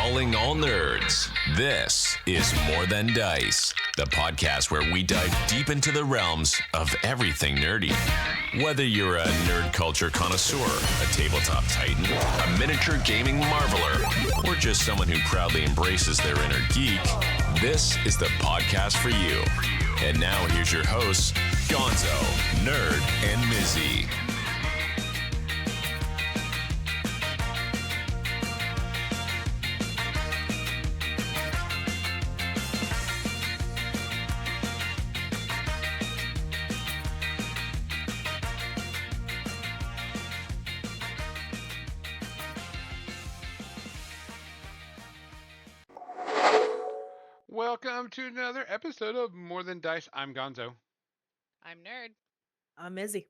Calling all nerds. This is More Than Dice, the podcast where we dive deep into the realms of everything nerdy. Whether you're a nerd culture connoisseur, a tabletop titan, a miniature gaming marveler, or just someone who proudly embraces their inner geek, this is the podcast for you. And now here's your hosts, Gonzo, Nerd, and Mizzy. Welcome to another episode of More Than Dice. I'm Gonzo. I'm Nerd. I'm Izzy.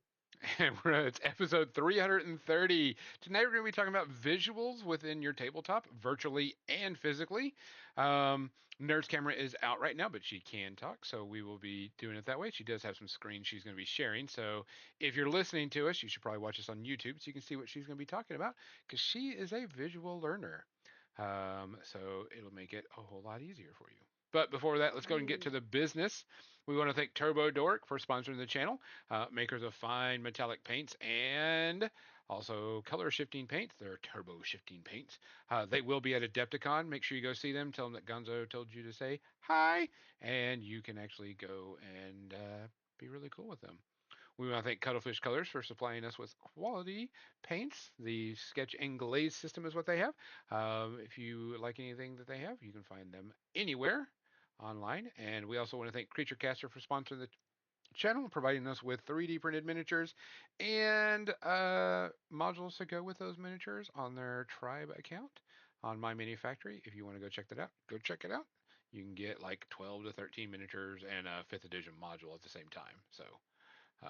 And it's episode 330. Tonight we're going to be talking about visuals within your tabletop, virtually and physically. Nerd's camera is out right now, but she can talk, so we will be doing it that way. She does have some screens she's going to be sharing, so if you're listening to us, you should probably watch us on YouTube so you can see what she's going to be talking about, because she is a visual learner. So it'll make it a whole lot easier for you. But before that, let's go and get to the business. We want to thank Turbo Dork for sponsoring the channel, makers of fine metallic paints and also color shifting paints. They're turbo shifting paints. They will be at Adepticon. Make sure you go see them. Tell them that Gonzo told you to say hi, and you can actually go and be really cool with them. We want to thank Cuttlefish Colors for supplying us with quality paints. The sketch and glaze system is what they have. If you like anything that they have, you can find them anywhere online. And we also want to thank Creature Caster for sponsoring the channel, providing us with 3D printed miniatures and modules to go with those miniatures on their tribe account on My Mini Factory. If you want to go check that out, go check it out. You can get like 12 to 13 miniatures and a 5th edition module at the same time. So uh,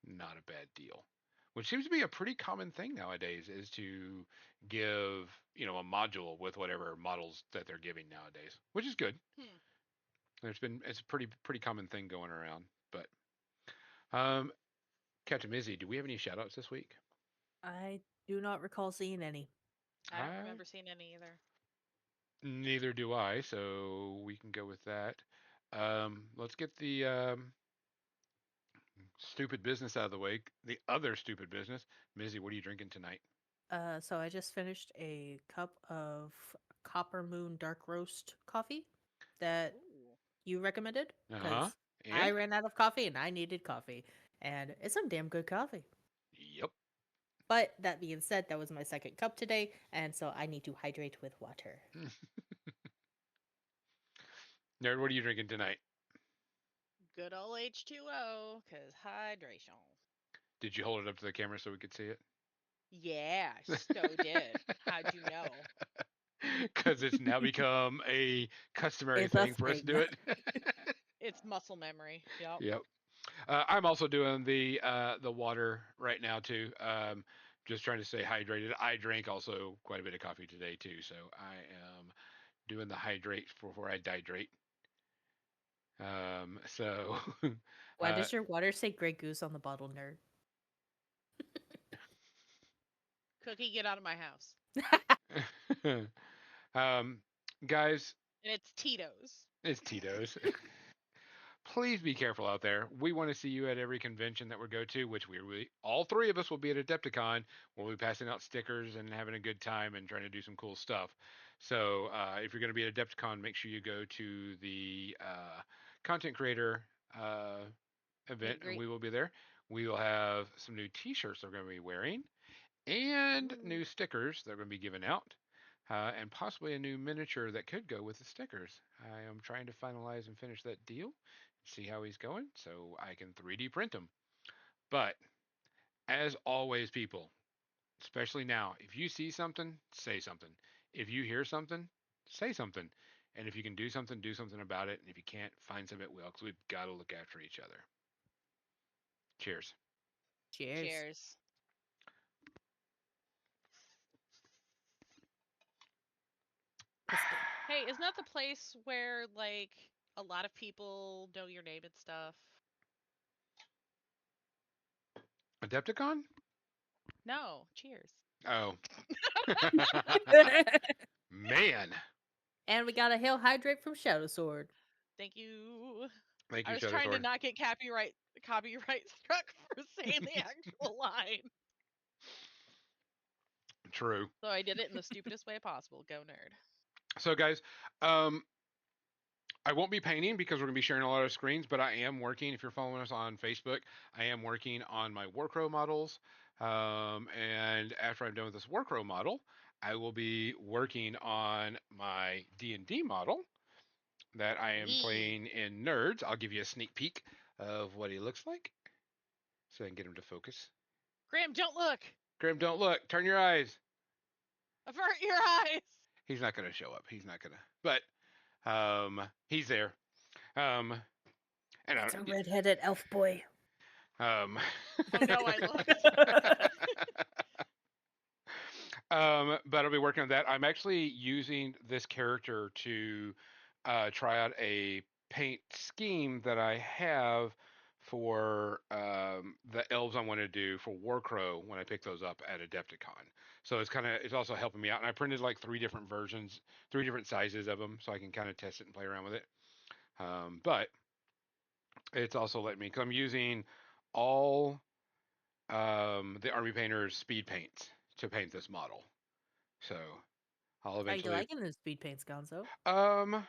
not a bad deal. Which seems to be a pretty common thing nowadays, is to give, a module with whatever models that they're giving nowadays, which is good. It's a pretty common thing going around. But Captain Mizzy, do we have any shout outs this week? I do not recall seeing any. I don't remember seeing any either. Neither do I, so we can go with that. Let's get the stupid business out of the way. The other stupid business. Mizzy, what are you drinking tonight? So I just finished a cup of Copper Moon Dark Roast coffee that you recommended because I ran out of coffee and I needed coffee, and it's some damn good coffee. Yep. But that being said, that was my second cup today, and so I need to hydrate with water. Nerd, what are you drinking tonight? Good old H2O, because hydration. Did you hold it up to the camera so we could see it? Yeah, so did. How'd you know? Because it's now become a customary It's a thing for us to thing. do it. It's muscle memory. Yep. Yep. I'm also doing the water right now too. Just trying to stay hydrated. I drank also quite a bit of coffee today too, so I am doing the hydrate before I dihydrate. So Why does your water say Grey Goose on the bottle, Nerd? Cookie, get out of my house. Guys, And it's Tito's. it's Tito's. Please be careful out there. We want to see you at every convention that we go to, which all three of us will be at Adepticon. We'll be passing out stickers and having a good time and trying to do some cool stuff. So if you're going to be at Adepticon, make sure you go to the content creator event, and we will be there. We will have some new T-shirts they're going to be wearing, and new stickers they're going to be giving out. And possibly a new miniature that could go with the stickers. I am trying to finalize and finish that deal, see how he's going, so I can 3D print him. But as always, people, especially now, if you see something, say something. If you hear something, say something. And if you can do something about it. And if you can't, find some at will, because we've got to look after each other. Cheers. Cheers. Cheers. Hey, isn't that the place where, like, a lot of people know your name and stuff? Adepticon? No, cheers. Oh. Man. And we got a Hail Hydrate from Shadow Sword. Thank you. Thank I you, was Shadow trying to Sword. not get copyright struck for saying the actual line. True. So I did it in the stupidest way possible. Go nerd. So, guys, I won't be painting because we're going to be sharing a lot of screens, but I am working. If you're following us on Facebook, I am working on my Warcrow models. And after I'm done with this Warcrow model, I will be working on my D&D model that I am playing in Nerds. I'll give you a sneak peek of what he looks like so I can get him to focus. Graham, don't look. Graham, don't look. Turn your eyes. Avert your eyes. He's not going to show up. He's not going to. But he's there. Um, and That's a redheaded elf boy. Oh no, I looked. But I'll be working on that. I'm actually using this character to try out a paint scheme that I have for the elves I want to do for Warcrow when I pick those up at Adepticon. So it's also helping me out. And I printed like 3 different versions, 3 different sizes of them, so I can kind of test it and play around with it. But it's also letting me, because I'm using all the Army Painter's speed paints to paint this model. So I'll eventually. Are you liking the speed paints, Gonzo? Oh no.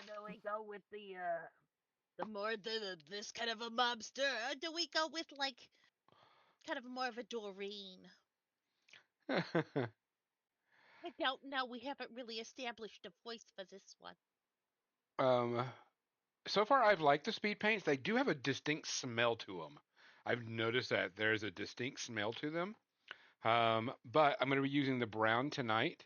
Do we go with the more this kind of a mobster, or do we go with like kind of more of a Doreen? I don't know. We haven't really established a voice for this one. So far I've liked the speed paints. They do have a distinct smell to them. I've noticed that there's a distinct smell to them. But I'm going to be using the brown tonight.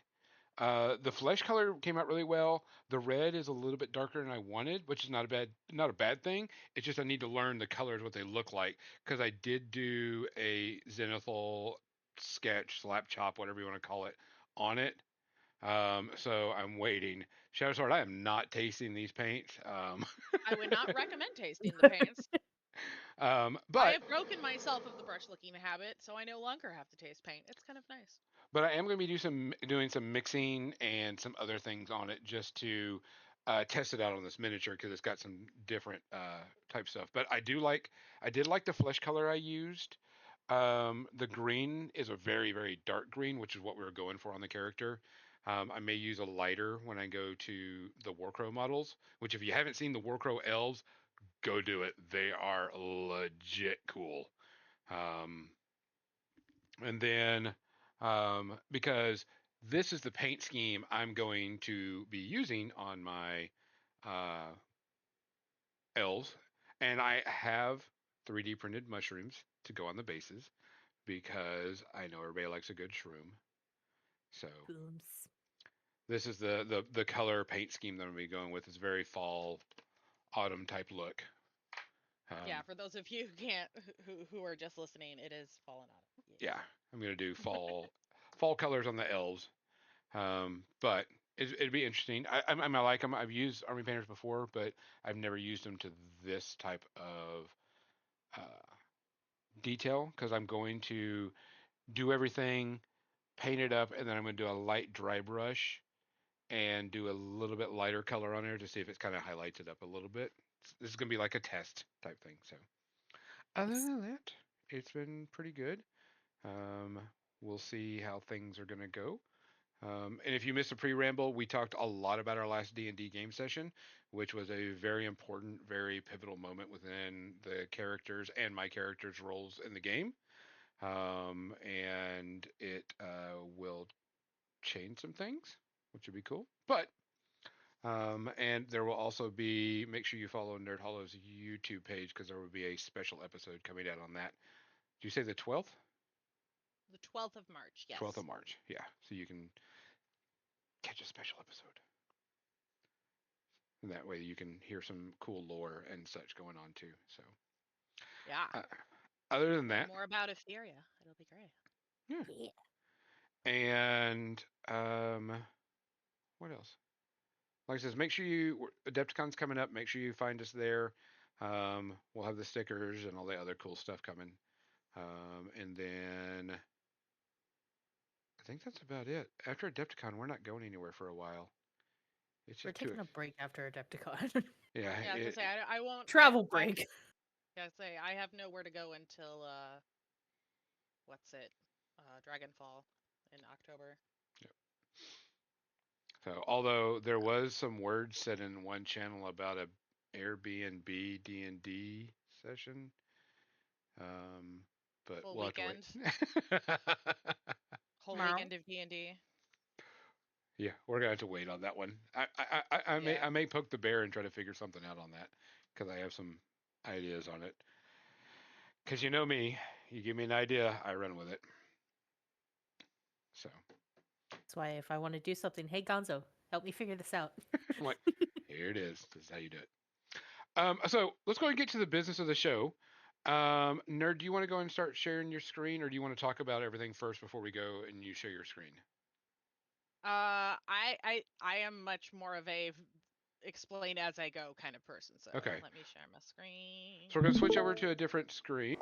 The flesh color came out really well. The red is a little bit darker than I wanted, which is not a bad thing. It's just I need to learn the colors, what they look like, because I did do a zenithal sketch, slap chop, whatever you want to call it, on it. So I'm waiting. Shadow Sword, I am not tasting these paints. I would not recommend tasting the paints. But I have broken myself of the brush licking habit, so I no longer have to taste paint. It's kind of nice. But I am going to be doing some mixing and some other things on it just to test it out on this miniature because it's got some different type stuff. But I did like the flesh color I used. The green is a very, very dark green, which is what we were going for on the character. I may use a lighter when I go to the Warcrow models, which if you haven't seen the Warcrow elves, go do it. They are legit cool. Um, and then because this is the paint scheme I'm going to be using on my uh, elves, and I have 3D printed mushrooms to go on the bases because I know everybody likes a good shroom. So Booms. this is the color paint scheme that I'm going to be going with. It's very fall, autumn type look. Yeah, for those of you who are just listening, it is fall and autumn. Yeah, I'm going to do fall colors on the elves. But it'd be interesting. I like them. I've used Army Painters before, but I've never used them to this type of detail because I'm going to do everything, paint it up, and then I'm going to do a light dry brush and do a little bit lighter color on there to see if it kind of highlights it up a little bit. This is going to be like a test type thing. So other than that, it's been pretty good. Um, we'll see how things are going to go. And if you missed a pre-ramble, we talked a lot about our last D&D game session, which was a very important, very pivotal moment within the characters and my character's roles in the game. And it will change some things, which would be cool. But and there will also be, make sure you follow Nerd Hollow's YouTube page because there will be a special episode coming out on that. Did you say the 12th? The 12th of March, yes. 12th of March, yeah. So you can catch a special episode. And that way you can hear some cool lore and such going on too. So yeah. Other than that, more about Etheria. It'll be great. Yeah. And what else? Like I says, make sure Adepticon's coming up. Make sure you find us there. We'll have the stickers and all the other cool stuff coming. And then I think that's about it. After Adepticon, we're not going anywhere for a while. It's We're just too. taking a break after Adepticon. Yeah. Yeah, I was gonna say I won't. Travel I break. yeah, say I have nowhere to go until what's it? Dragonfall in October. Yep. So, although there was some word said in one channel about a Airbnb D&D session, um, but Full we'll have to wait. weekend. Whole Tomorrow. weekend of D&D. Yeah, we're gonna have to wait on that one. Yeah. I may poke the bear and try to figure something out on that because I have some ideas on it. Because you know me, you give me an idea, I run with it. So That's why if I want to do something, hey Gonzo, help me figure this out. I'm like, here it is. This is how you do it. So let's go and get to the business of the show. Nerd, do you want to go and start sharing your screen, or do you want to talk about everything first before we go and you share your screen? I am much more of a explain as I go kind of person. So Okay. let me share my screen. So we're gonna switch over to a different screen.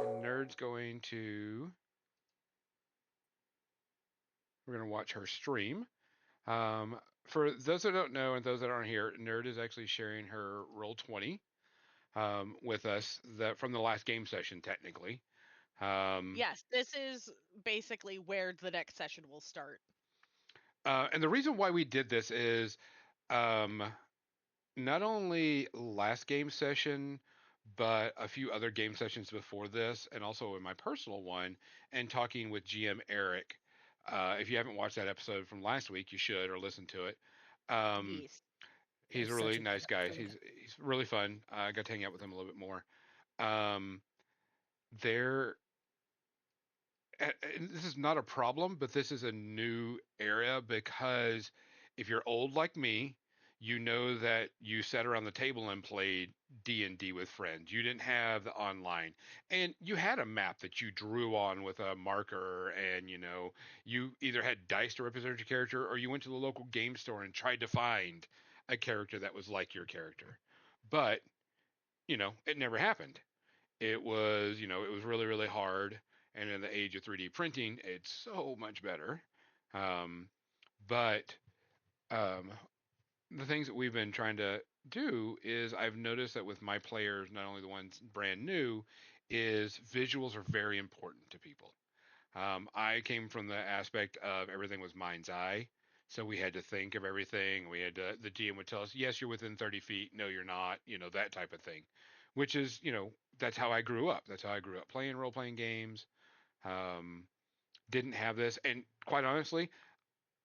And Nerd's going to. We're gonna watch her stream. For those that don't know and those that aren't here, Nerd is actually sharing her Roll20 with us that from the last game session, technically. Yes, this is basically where the next session will start. And the reason why we did this is not only last game session, but a few other game sessions before this, and also in my personal one, and talking with GM Eric. If you haven't watched that episode from last week, you should or listen to it. Um, Yes. he's a It's such really a good nice guy. episode. He's really fun. I got to hang out with him a little bit more. Um, there and this is not a problem, but this is a new area because if you're old like me, you know that you sat around the table and played D&D with friends. You didn't have the online, and you had a map that you drew on with a marker, and you either had dice to represent your character, or you went to the local game store and tried to find a character that was like your character. But it never happened. It was really, really hard. And in the age of 3D printing, it's so much better. Um, but um, the things that we've been trying to do is I've noticed that with my players, not only the ones brand new, is visuals are very important to people. I came from the aspect of everything was mind's eye. So we had to think of everything. The GM would tell us, yes, you're within 30 feet. No, you're not. That type of thing, which is, that's how I grew up. That's how I grew up playing role playing games. Um, didn't have this. And quite honestly,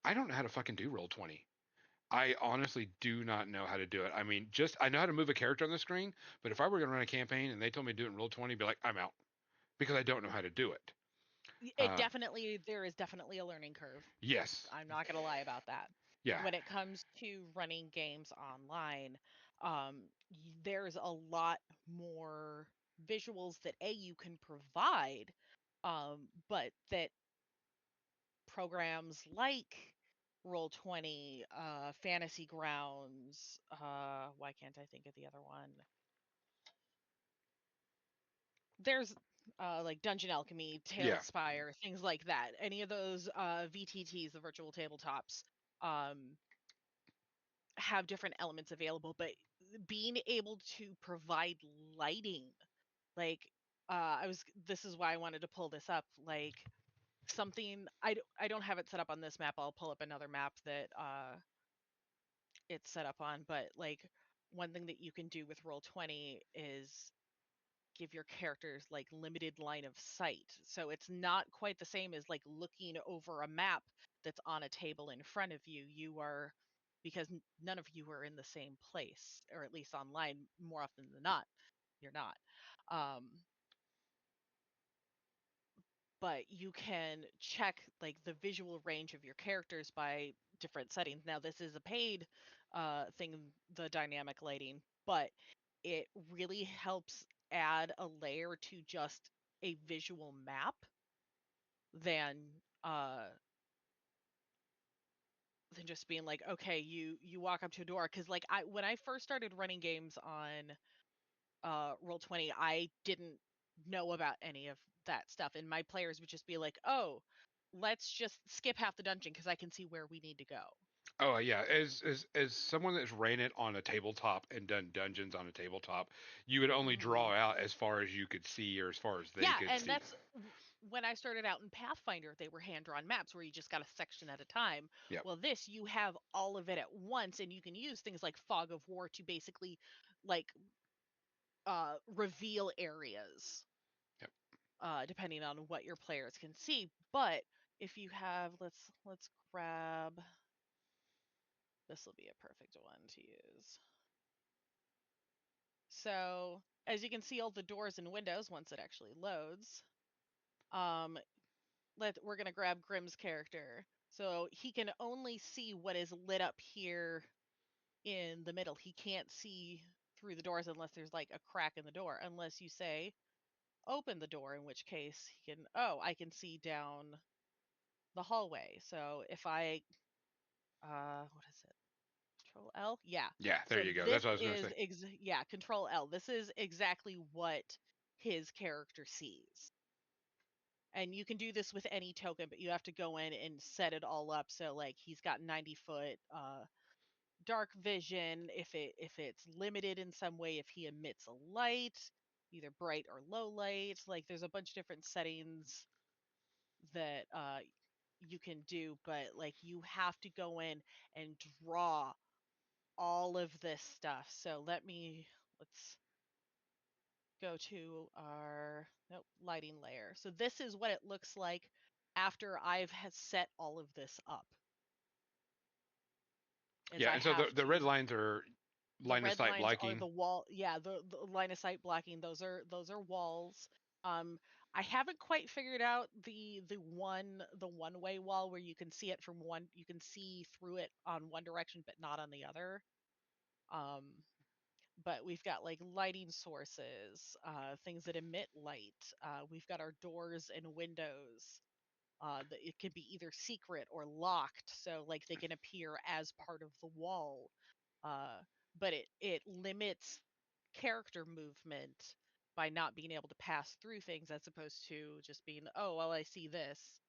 I don't know how to fucking do Roll20. I honestly do not know how to do it. I mean, I know how to move a character on the screen, but if I were going to run a campaign and they told me to do it in Roll20, I'd be like, I'm out because I don't know how to do it. There is definitely a learning curve. Yes. I'm not gonna lie about that. Yeah. When it comes to running games online, there's a lot more visuals that you can provide, but that programs like Roll20, Fantasy Grounds, why can't I think of the other one? There's like Dungeon Alchemy, Yeah. Talespire, things like that. Any of those VTTs, the virtual tabletops, um, have different elements available, but being able to provide lighting, like this is why I wanted to pull this up, like something I don't have it set up on this map. I'll pull up another map that it's set up on, but like one thing that you can do with Roll20 is give your characters like limited line of sight. So it's not quite the same as like looking over a map that's on a table in front of you. You are because none of you are in the same place, or at least online more often than not, you're not. Um, but you can check like the visual range of your characters by different settings. Now this is a paid thing, the dynamic lighting, but it really helps add a layer to just a visual map than uh than just being like, okay, you walk up to a door. Because like when I first started running games on Roll20, I didn't know about any of that stuff, and my players would just be like, oh, let's just skip half the dungeon because I can see where we need to go. Oh yeah, as someone that's ran it on a tabletop and done dungeons on a tabletop, you would only draw out as far as you could see or as far as they Yeah, could and see. that's when I started out in Pathfinder, they were hand-drawn maps where you just got a section at a time. Yep. Well, this you have all of it at once, and you can use things like Fog of War to basically like reveal areas. Yep. Depending on what your players can see. But if you have, let's grab. This will be a perfect one to use. So as you can see, all the doors and windows once it actually loads. We're gonna grab Grimm's character. So he can only see what is lit up here in the middle. He can't see through the doors unless there's like a crack in the door, unless you say open the door, in which case he can, oh, I can see down the hallway. So if I, what is it? Control L? Yeah. Yeah, there So you go. this That's what I was going to is, say. yeah, Control L. This is exactly what his character sees. And you can do this with any token, but you have to go in and set it all up. So like he's got 90-foot dark vision. If it's limited in some way, if he emits a light, either bright or low light, like there's a bunch of different settings that you can do, but like you have to go in and draw all of this stuff. So let's go to our lighting layer. So this is what it looks like after I've set all of this up. Yeah, and so the red lines are line of sight are blocking. the wall. Yeah, the line of sight blocking. Those are walls. I haven't quite figured out the one way wall where you can see it from one. You can see through it on one direction, but not on the other. But we've got like lighting sources, things that emit light. We've got our doors and windows. That it can be either secret or locked, so like they can appear as part of the wall. Uh, but it limits character movement by not being able to pass through things, as opposed to just being, oh well, I see this.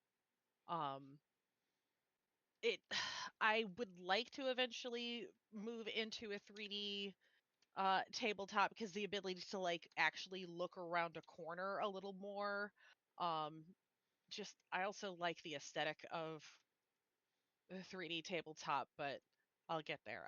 It I would like to eventually move into a 3D tabletop, because the ability to like actually look around a corner a little more. Just I also like the aesthetic of the 3D tabletop, but I'll get there.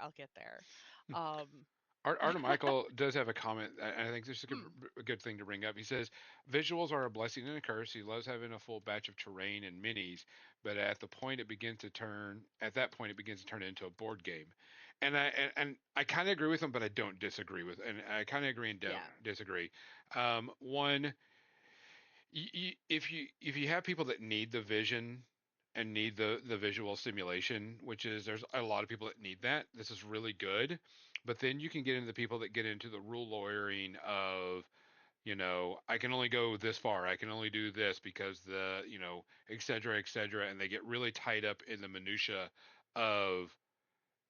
Um Art Michael does have a comment. I think this is hmm, a good thing to bring up. He says, "Visuals are a blessing and a curse. He loves having a full batch of terrain and minis, but at that point, it begins to turn into a board game." And I kind of agree with him, but I don't disagree with, and I kind of agree and don't yeah. disagree. One, if you have people that need the vision and need the visual stimulation, which is there's a lot of people that need that. This is really good, but then you can get into the people that get into the rule lawyering of, I can only go this far, I can only do this because et cetera, and they get really tied up in the minutia of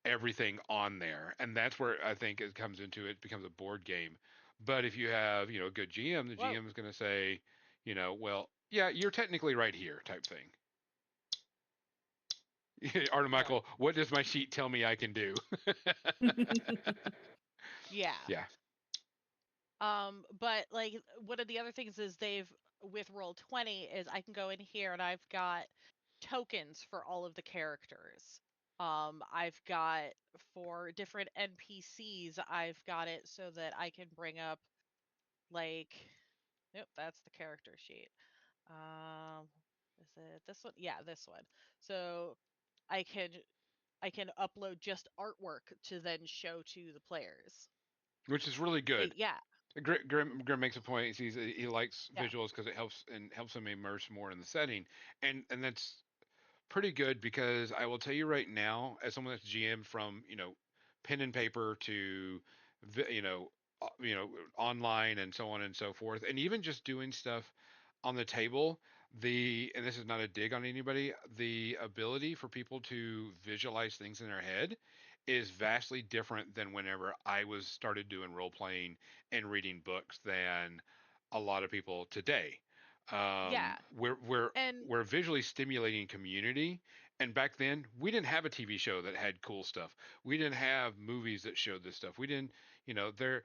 everything on there, and that's where I think it comes into it becomes a board game. But if you have a good GM, the Whoa. GM is going to say, well, yeah, you're technically right here, type thing. Artem Right. Michael, what does my sheet tell me I can do? Yeah. Yeah. But like one of the other things is they've with Roll20 is I can go in here and I've got tokens for all of the characters. I've got for different NPCs, I've got it so that I can bring up like, nope, that's the character sheet. Um, is it this one? Yeah, this one. So I can upload just artwork to then show to the players. Which is really good. Yeah. Grim makes a point. He likes Yeah. visuals because it helps him immerse more in the setting, and that's pretty good because I will tell you right now, as someone that's GM from pen and paper to online and so on and so forth, and even just doing stuff on the table. And this is not a dig on anybody, the ability for people to visualize things in their head is vastly different than whenever I was started doing role playing and reading books than a lot of people today. Yeah. We're we're And we're visually stimulating community, and back then we didn't have a TV show that had cool stuff. We didn't have movies that showed this stuff. We didn't, there.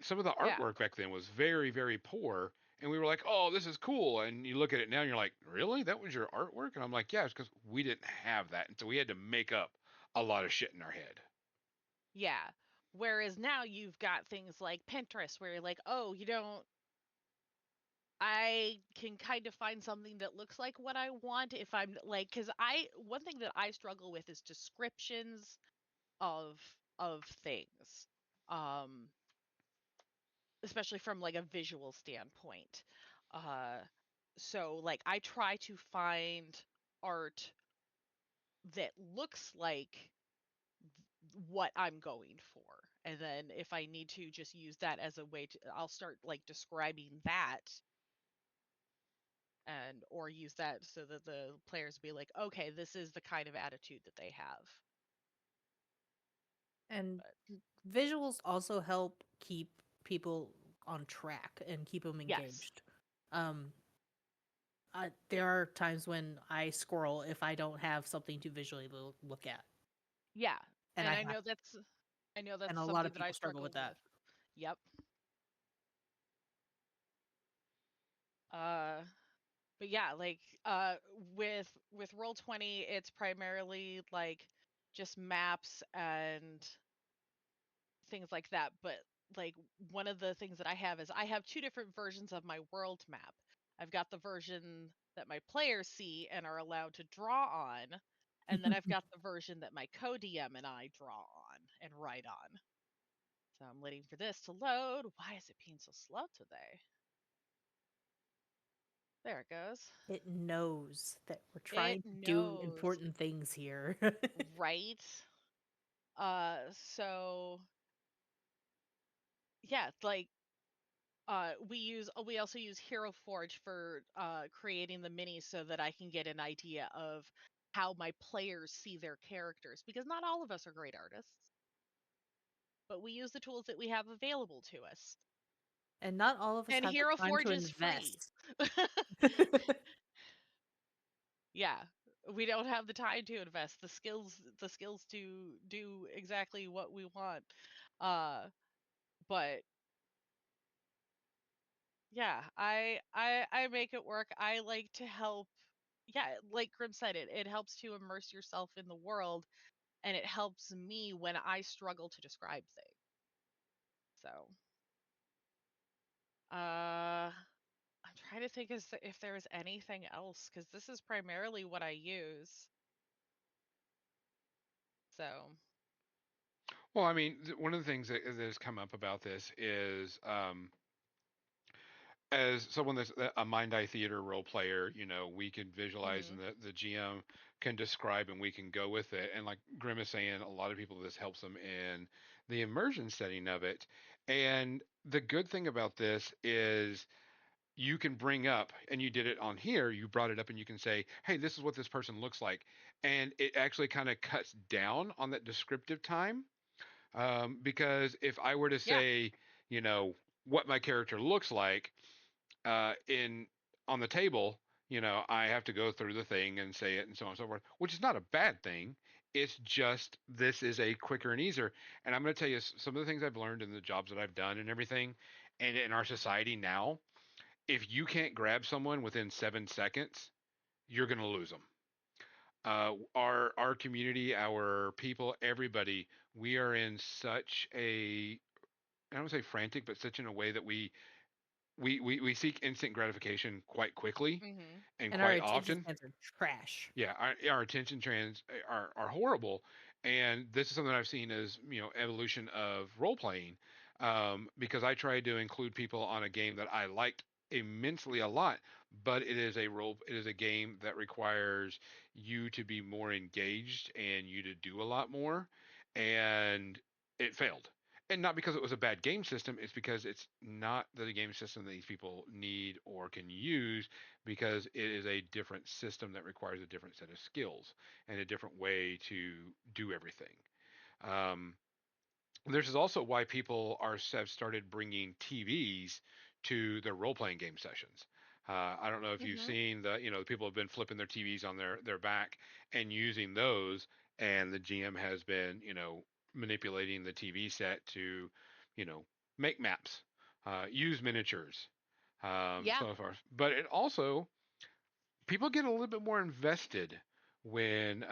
Some of the yeah. artwork back then was very, very poor, and we were like, "Oh, this is cool." And you look at it now, and you're like, "Really? That was your artwork?" And I'm like, "Yeah, it's because we didn't have that, and so we had to make up a lot of shit in our head." Yeah. Whereas now you've got things like Pinterest where you're like, "Oh, I can kind of find something that looks like what I want if I'm like cuz I one thing that I struggle with is descriptions of things. Um especially from like a visual standpoint. Uh so like I try to find art that looks like what I'm going for. And then if I need to just use that as a way to I'll start like describing that and or use that so that the players be like, okay, this is the kind of attitude that they have. And But visuals also help keep people on track and keep them yes. engaged. Um, there are times when I scroll if I don't have something to visually look at, Yeah. and And I I have, know that's and a lot something of that I people struggle struggle with that. with. Yep. Uh but yeah, like with Roll20, it's primarily like just maps and things like that. But like one of the things that I have is I have two different versions of my world map. I've got the version that my players see and are allowed to draw on, and then I've got the version that my co-DM and I draw on and write on. So I'm waiting for this to load. Why is it being so slow today? There it goes. It knows that we're It trying to do knows, important things here. right? So yeah, like we also use Hero Forge for creating the minis so that I can get an idea of how my players see their characters because not all of us are great artists, but we use the tools that we have available to us. And not all of us And have the Hero time to Forge is free. invest. Yeah. We don't have the time to invest the skills to do exactly what we want. Uh but yeah, I make it work. I like to help. Yeah, like Grim said, it helps to immerse yourself in the world, and it helps me when I struggle to describe things. So, I'm trying to think if there's anything else because this is primarily what I use. So, Well, I mean, one of the things that has come up about this is, as someone that's a mind eye theater role player, we can visualize, hmm and the GM can describe, and we can go with it. And like Grim is saying, a lot of people, this helps them in the immersion setting of it. And the good thing about this is you can bring up, and you did it on here, you brought it up, and you can say, hey, this is what this person looks like. And it actually kind of cuts down on that descriptive time. Because if I were to yeah, say, you know, what my character looks like, in on the table, I have to go through the thing and say it and so on and so forth, which is not a bad thing. It's just this is a quicker and easier. And I'm going to tell you some of the things I've learned in the jobs that I've done and everything, and in our society now. If you can't grab someone within 7 seconds, you're going to lose them. Our community, our people, everybody, we are in such a, I don't want to say frantic, but such in a way that we seek instant gratification quite quickly hmm and And our quite attention often. spans are trash. Yeah, our attention trends are horrible, and this is something I've seen as evolution of role playing, because I tried to include people on a game that I liked immensely a lot, but it is a game that requires you to be more engaged and you to do a lot more, and it failed. And not because it was a bad game system, it's because it's not the game system that these people need or can use, because it is a different system that requires a different set of skills and a different way to do everything. Um, this is also why people have started bringing TVs to their role playing game sessions. I don't know if you've Mhm. seen the people have been flipping their TVs on their back and using those, and the GM has been, manipulating the TV set to, you know, make maps, use miniatures, Yeah. so far. But it also people get a little bit more invested when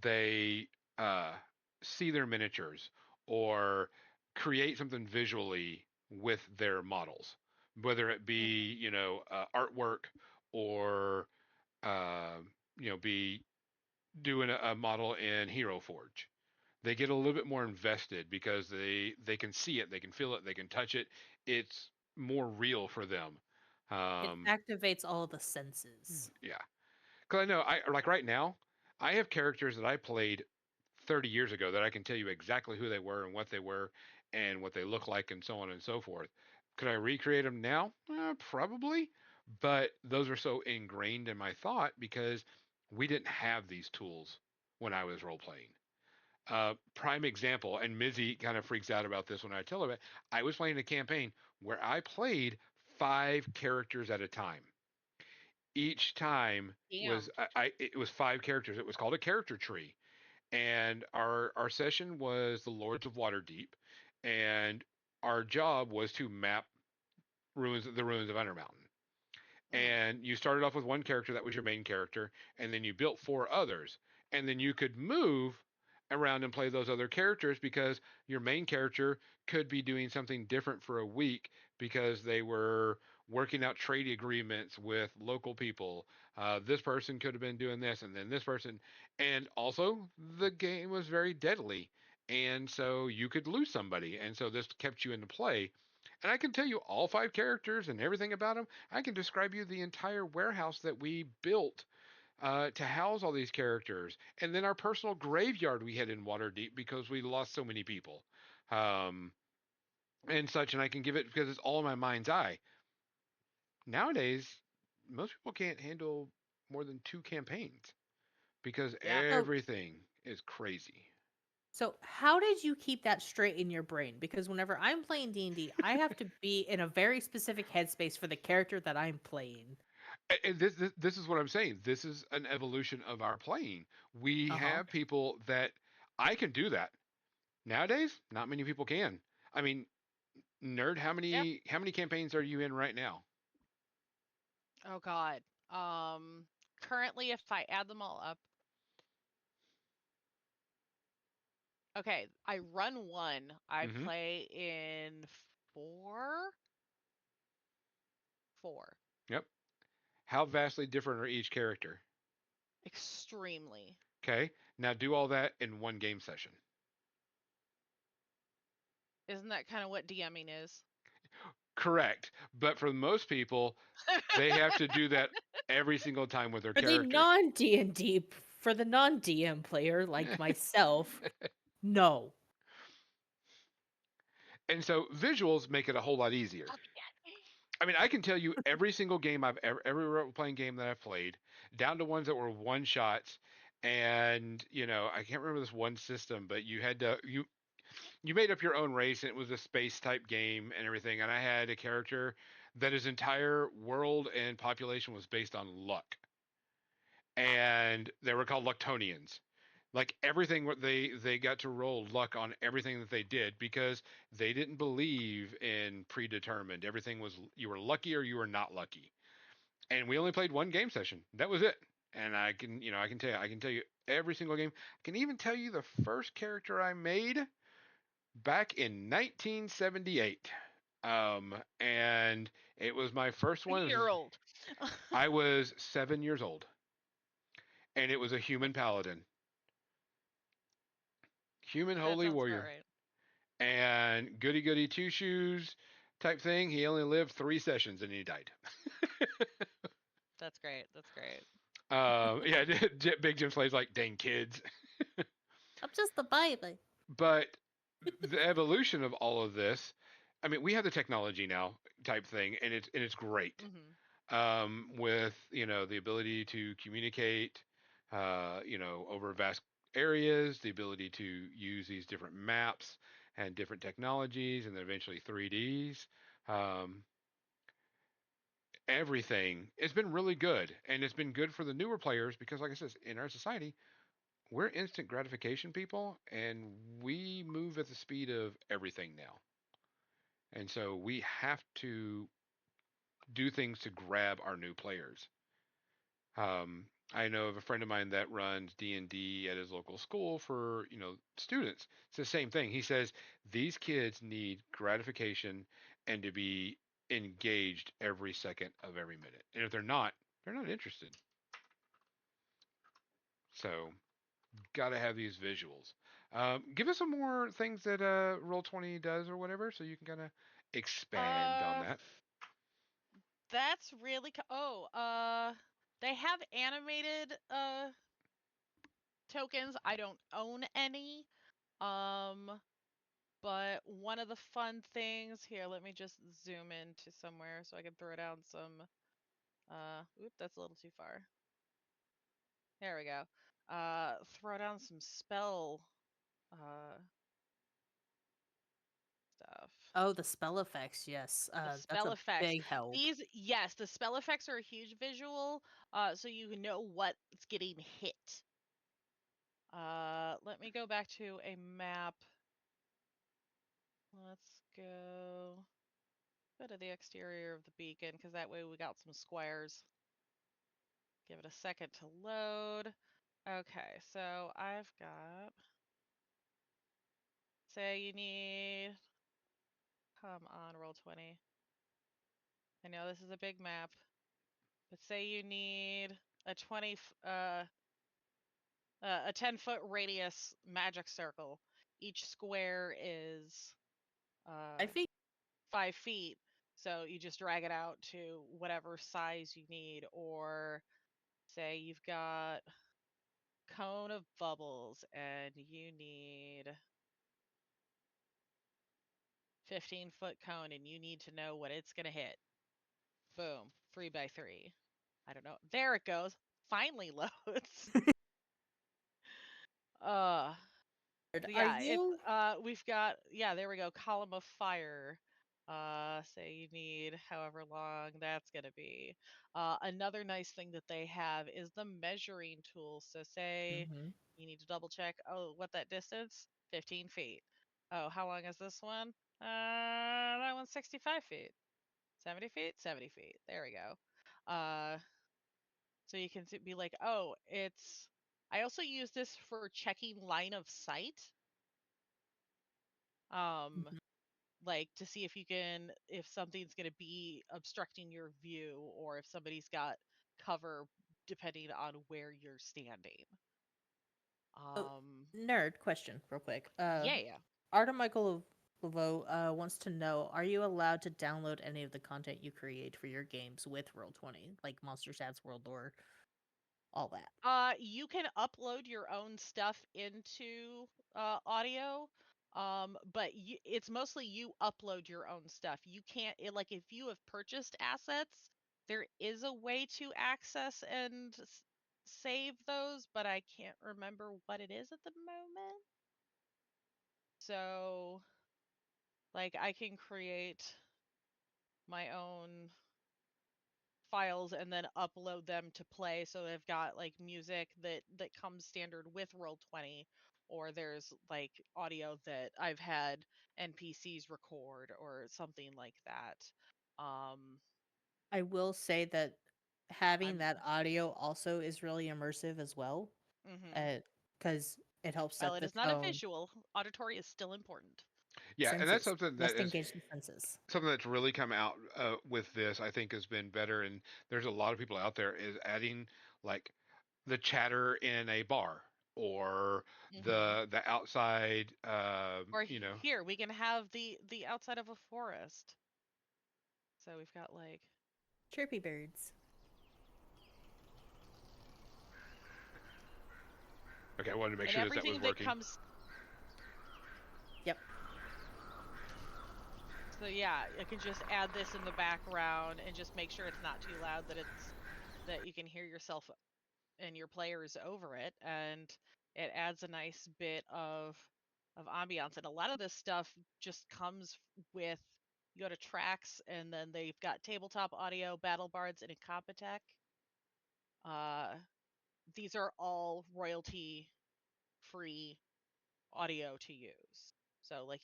they uh, see their miniatures or create something visually with their models, whether it Mhm. be artwork or uh, be doing a model in Hero Forge. They get a little bit more invested because they can see it, they can feel it, they can touch it. It's more real for them. It Um, activates all the senses. yeah, because I know I like right now, I have characters that I played 30 years ago that I can tell you exactly who they were and what they look like and so on and so forth. Could I recreate them now? Probably, but those are so ingrained in my thought because we didn't have these tools when I was role playing. Prime example, and Mizzy kind of freaks out about this when I tell her about it. I was playing a campaign where I played 5 characters at a time. Each time was Damn. it was 5 characters. It was called a character tree, and our session was the Lords of Waterdeep, and our job was to map the ruins of Undermountain. Mm. And you started off with one character that was your main character, and then you built 4 others, and then you could move around and play those other characters because your main character could be doing something different for a week because they were working out trade agreements with local people. This person could have been doing this, and then this person, and also the game was very deadly, and so you could lose somebody, and so this kept you into play. And I can tell you all 5 characters and everything about them. I can describe you the entire warehouse that we built to house all these characters, and then our personal graveyard we had in Waterdeep because we lost so many people, um, and such. And I can give it because it's all in my mind's eye. Nowadays, most people can't handle more than 2 campaigns because Yeah. So, everything is crazy. so how did you keep that straight in your brain? Because whenever I'm playing D&D, I have to be in a very specific headspace for the character that I'm playing. And this is what I'm saying. This is an evolution of our playing. We Uh-huh. have people that I can do that. Nowadays, not many people can. I mean, nerd, Yep. how many campaigns are you in right now? Oh God. Um. Currently, if I add them all up, okay, I run one. I Mm-hmm. play in four. Four. Yep. How vastly different are each character? Extremely. Okay. Now do all that in one game session. Isn't that kind of what DMing is? Correct. But for most people, they have to do that every single time with their For the characters. non D&D, for the non DM player like myself, no. And so visuals make it a whole lot easier. Copy that. I mean, I can tell you every single game I've ever, every role playing game that I've played, down to ones that were one shots. And I can't remember this one system, but you made up your own race, and it was a space type game and everything. And I had a character that his entire world and population was based on luck, and they were called Luctonians. Like everything, what they got to roll luck on everything that they did because they didn't believe in predetermined. Everything was you were lucky or you were not lucky. And we only played one game session. That was it. And I can tell you every single game. I can even tell you the first character I made back in 1978. And it was my first one. Year old. I was 7 years old, and it was a human paladin, human That holy sounds about warrior, right. and goody goody two shoes type thing. He only lived 3 sessions and he died. That's great. That's great. Yeah, Big Jim Slay's like, dang kids. I'm just the baby. But the evolution of all of this, I mean, we have the technology now type thing, and it's great. Mhm. With the ability to communicate, over vast areas, the ability to use these different maps and different technologies, and then eventually 3Ds. Um, everything. It's been really good, and it's been good for the newer players because, like I said, in our society, we're instant gratification people, and we move at the speed of everything now. And so we have to do things to grab our new players. I know of a friend of mine that runs D&D at his local school for, students. It's the same thing. He says these kids need gratification and to be engaged every second of every minute. And if they're not interested. So, got to have these visuals. Give us some more things that Roll20 does or whatever so you can kind of expand on that. That's really they have animated tokens. I don't own any. But one of the fun things here, let me just zoom into somewhere so I can throw down some that's a little too far. There we go. Throw down some spell stuff. Oh, the spell effects, yes. The spell that's effects. a big help. Yes, the spell effects are a huge visual, so you know what's getting hit. Let me go back to a map. Let's go to the exterior of the beacon, because that way we got some squares. Give it a second to load. Okay, so I've got, say you need, come on, Roll20. I know this is a big map, but say you need a 10-foot radius magic circle. Each square is 5 feet. 5 feet. So you just drag it out to whatever size you need. Or say you've got cone of bubbles and you need 15-foot cone and you need to know what it's going to hit. Boom, 3x3. I don't know. There it goes. Finally loads. Yeah, we've got, there we go. Column of fire. Say you need however long that's gonna be. Another nice thing that they have is the measuring tool. So say you need to double check, what that distance? 15 feet. Oh, how long is this one? That one's 65 feet. 70 feet? 70 feet. There we go. So you can be like, oh, I also use this for checking line of sight. Like to see if something's going to be obstructing your view or if somebody's got cover depending on where you're standing. Nerd question real quick. Yeah. Arta Michael Laveau wants to know, are you allowed to download any of the content you create for your games with Roll20, like Monster Stats World or all that? You can upload your own stuff into audio, but it's mostly you upload your own stuff. You can't, like, if you have purchased assets, there is a way to access and save those, but I can't remember what it is at the moment. So, like, I can create my own files and then upload them to play, so they've got like music that comes standard with Roll20, or there's like audio that I've had NPCs record or something like that. I will say that having that audio also is really immersive as well, because it helps set it the is not a tone. visual. Auditory is still important. Yeah, Senses. and that's something that Let's engage the senses. Something that's really come out with this, I think, has been better. And there's a lot of people out there is adding like the chatter in a bar or the outside. Or here we can have the outside of a forest. So we've got like chirpy birds. Okay, I wanted to make sure that was working. Yep. So yeah, I can just add this in the background and just make sure it's not too loud, that you can hear yourself and your players over it, and it adds a nice bit of ambiance. And a lot of this stuff just comes with You go to tracks, and then they've got tabletop audio, battle bards, and Incompetech. These are all royalty-free audio to use. So like,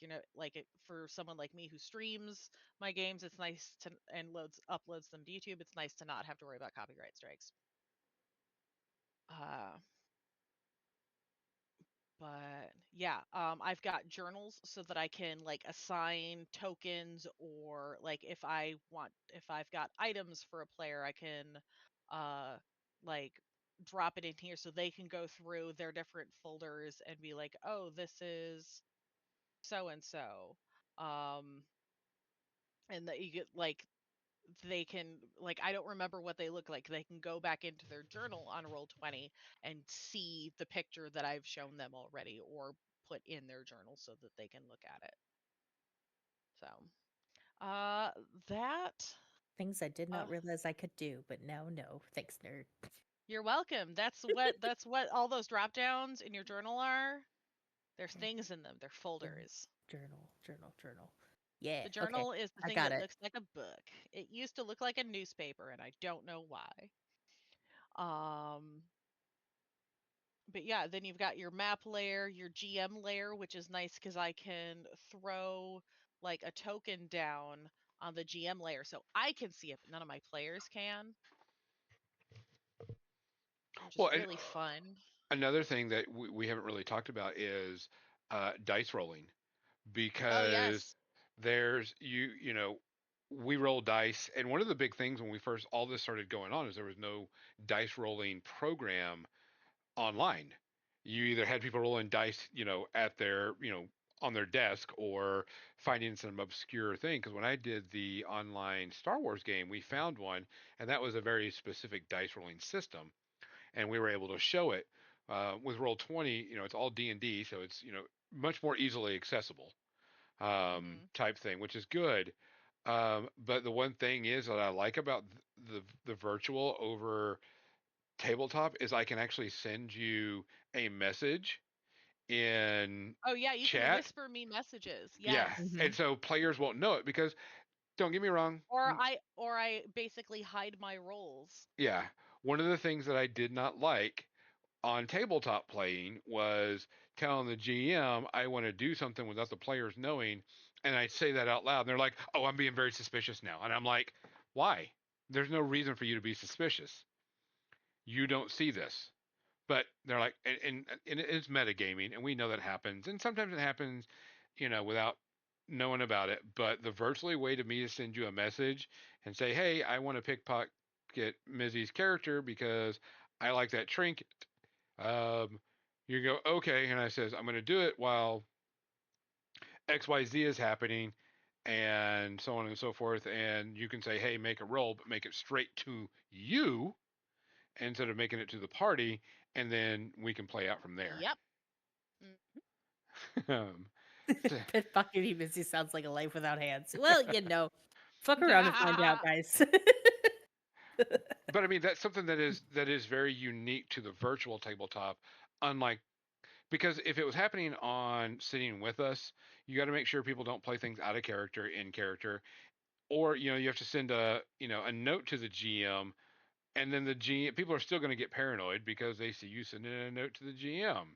for someone like me who streams my games, it's nice to and uploads them to YouTube. It's nice to not have to worry about copyright strikes. But yeah, I've got journals so that I can like assign tokens, or like if I've got items for a player, I can like drop it in here so they can go through their different folders and be like, oh, this is so and so. And that you get like they can, like, I don't remember what they look like. They can go back into their journal on Roll20 and see the picture that I've shown them already, or put in their journal so that they can look at it. So, that things I did not realize I could do, but now know. Thanks, nerd. You're welcome. That's what all those drop downs in your journal are. There's things in them. They're folders. Journal. Yeah. The journal is the thing that it. looks like a book. It used to look like a newspaper, and I don't know why. But yeah, then you've got your map layer, your GM layer, which is nice because I can throw like a token down on the GM layer so I can see it, but none of my players can. Which is really fun. Another thing that we haven't really talked about is dice rolling, because yes. there's we roll dice, and one of the big things when we first all this started going on is there was no dice rolling program online. You either had people rolling dice, at their, on their desk, or finding some obscure thing. Because when I did the online Star Wars game, we found one, and that was a very specific dice rolling system, and we were able to show it. With Roll20, it's all D&D, so it's much more easily accessible, type thing, which is good. But the one thing is that I like about the virtual over tabletop is I can actually send you a message in you chat. can whisper me messages. Yeah. Yes. And so players won't know it because, don't get me wrong. Or I basically hide my rolls. Yeah. One of the things that I did not like on tabletop playing was telling the GM I want to do something without the players knowing, and I say that out loud, and they're like, "Oh, I'm being very suspicious now." And I'm like, "Why? There's no reason for you to be suspicious. You don't see this." But they're like, and it's metagaming, and we know that happens, and sometimes it happens, without knowing about it. But the virtually way to me to send you a message and say, "Hey, I want to pickpocket Mizzy's character because I like that trinket." You go, "Okay," and I says, "I'm going to do it while XYZ is happening," and so on and so forth. And you can say, "Hey, make a roll, but make it straight to you instead of making it to the party," and then we can play out from there. Yep. Pickpocketing Missy sounds like a life without hands. Well, fuck around and find out, guys. But I mean, that's something that is very unique to the virtual tabletop, unlike, because if it was happening on Sitting With Us, you got to make sure people don't play things out of character, in character, or you have to send a note to the GM, and then the GM, people are still going to get paranoid because they see you sending a note to the GM.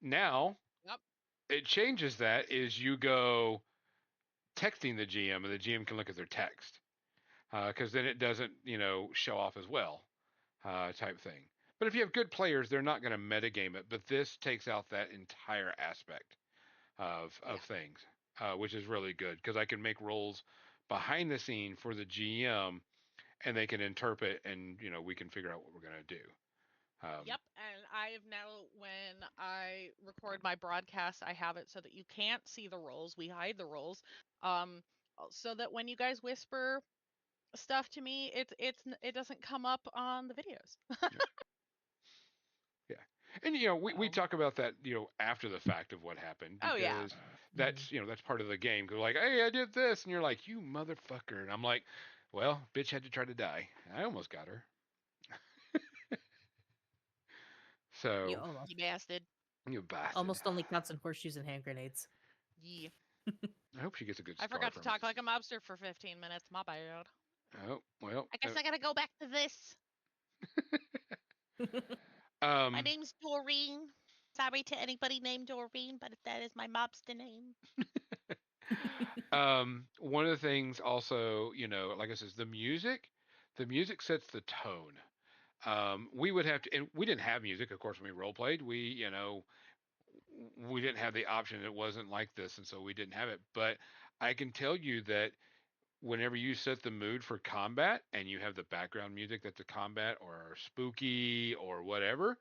Now, yep. It changes that is you go texting the GM, and the GM can look at their text, because then it doesn't show off as well, type thing. But if you have good players, they're not going to metagame it. But this takes out that entire aspect of things, which is really good because I can make rolls behind the scene for the GM, and they can interpret, and we can figure out what we're going to do. Yep, and I have now, when I record my broadcast, I have it so that you can't see the rolls. We hide the rolls, so that when you guys whisper stuff to me, it doesn't come up on the videos. Yeah. And we talk about that after the fact of what happened, because that's part of the game. Because like, "Hey, I did this," and you're like, "You motherfucker," and I'm like, "Well, bitch had to try to die. I almost got her." So You bastard. You bastard. Almost only counts in horseshoes and hand grenades. Yeah. I hope she gets a good I scar forgot to from it. talk like a mobster for 15 minutes. My bad. Oh well. I guess I gotta go back to this. My Um, name's Doreen. Sorry to anybody named Doreen, but that is my mobster name. one of the things also, like I says, the music sets the tone. We would have to, and we didn't have music, of course, when we role played. We didn't have the option. It wasn't like this, and so we didn't have it. But I can tell you that whenever you set the mood for combat and you have the background music that's a combat or spooky or whatever,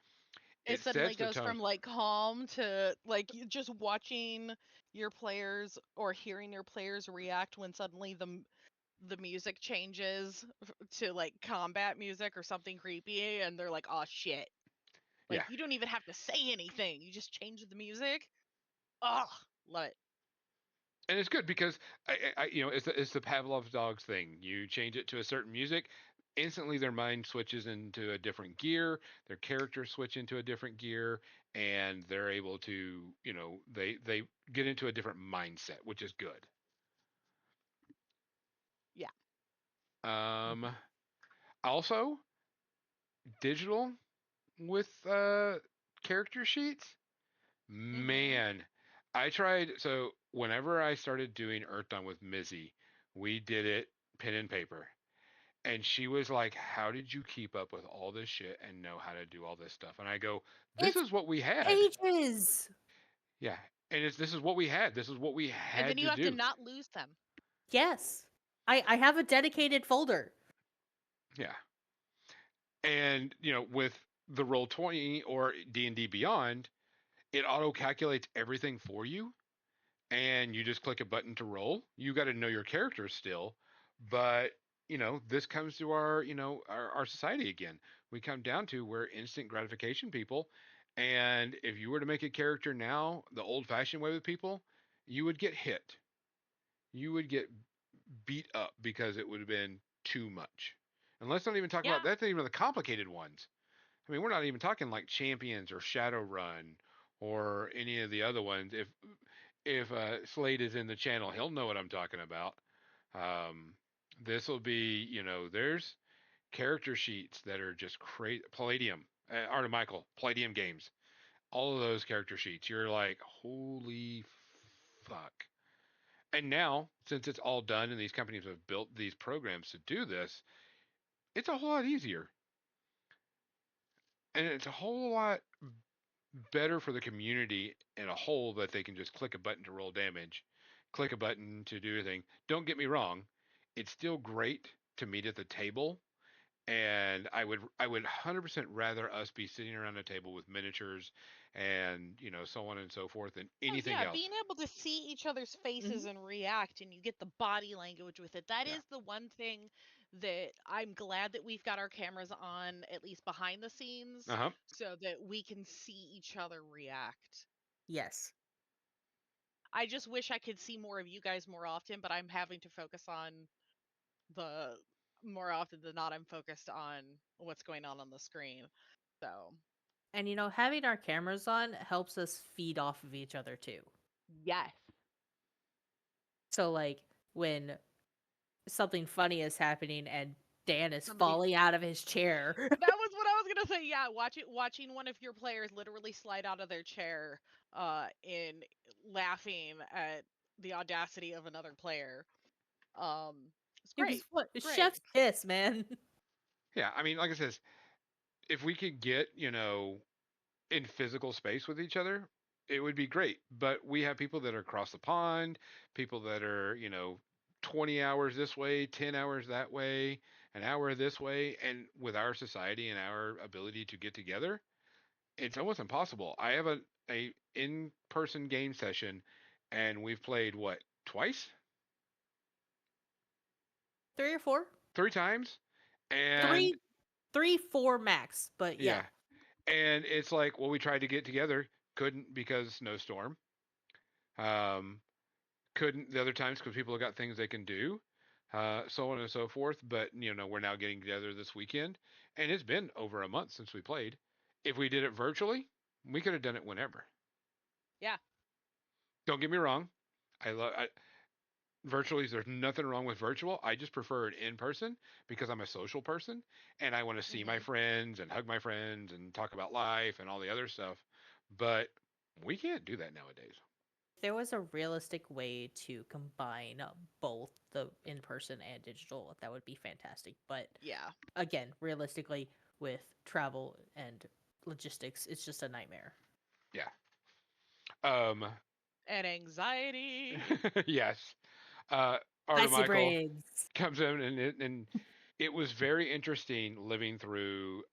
It it suddenly sets the goes tone. from like calm to like just watching your players or hearing your players react when suddenly the music changes to like combat music or something creepy and they're like, "Oh shit." Yeah. Like you don't even have to say anything. You just change the music. Oh, love it. And it's good because it's the Pavlov's dogs thing. You change it to a certain music, instantly their mind switches into a different gear, their characters switch into a different gear, and they're able to, they get into a different mindset, which is good. Yeah. Um, Also, digital with character sheets. Mhm. Man, I tried. So whenever I started doing Earthdawn with Mizzy, we did it pen and paper. And she was like, "How did you keep up with all this shit and know how to do all this stuff?" And I go, "This It's is what we had." pages. Yeah. And this is what we had. This is what we And then had you to have to do. not lose them. Yes. I have a dedicated folder. Yeah. And, with the Roll20 or D&D Beyond, it auto calculates everything for you and you just click a button to roll. You got to know your characters still, but this comes to our, our society again. We come down to we're instant gratification people, and if you were to make a character now the old-fashioned way with people, you would get hit. You would get beat up because it would have been too much. And let's not even talk about Yeah. that's not even the complicated ones. I mean, we're not even talking like Champions or Shadowrun or any of the other ones. If Slade is in the channel, he'll know what I'm talking about. Um, this will be, there's character sheets that are just crazy. Palladium, Art of Michael, Palladium games, all of those character sheets. You're like, holy fuck. And now, since it's all done and these companies have built these programs to do this, it's a whole lot easier. And it's a whole lot better for the community in a whole that they can just click a button to roll damage, click a button to do anything. Don't get me wrong, it's still great to meet at the table, and I would 100% rather us be sitting around a table with miniatures and so on and so forth than Oh anything yeah, else. being able to see each other's faces Mhm. and react and you get the body language with it. That Yeah. is the one thing that I'm glad that we've got our cameras on at least behind the scenes Uh-huh. so that we can see each other react. Yes. I just wish I could see more of you guys more often, but I'm having to focus on the more often than not I'm focused on what's going on the screen. So, And having our cameras on helps us feed off of each other too. yes. So like when something funny is happening and Dan is Somebody falling out of his chair. That was what I was gonna say. Yeah, watching one of your players literally slide out of their chair, in laughing at the audacity of another player. It's It was great. what Great. chef's kiss, man. Yeah, I mean, like I says, if we could get, in physical space with each other, it would be great. But we have people that are across the pond, people that are, 20 hours this way, 10 hours that way, an hour this way. And with our society and our ability to get together, it's almost impossible. I have a in-person game session and we've played what, twice? 3 or 4? Three times? And 3, 3, 4 max, but yeah. yeah. And it's like, well, we tried to get together, couldn't because snowstorm. Um, couldn't the other times because people have got things they can do, so on and so forth. But we're now getting together this weekend, and it's been over a month since we played. If we did it virtually, we could have done it whenever. Yeah. Don't get me wrong, I love. Virtually, there's nothing wrong with virtual. I just prefer it in person because I'm a social person and I want to see my Mhm. friends and hug my friends and talk about life and all the other stuff. But we can't do that nowadays. If there was a realistic way to combine both the in person and digital, that would be fantastic. But Yeah. again, realistically, with travel and logistics, it's just a nightmare. Yeah. Um, And anxiety. yes. Uh, Arda Icy Michael brains. comes in and it was very interesting living through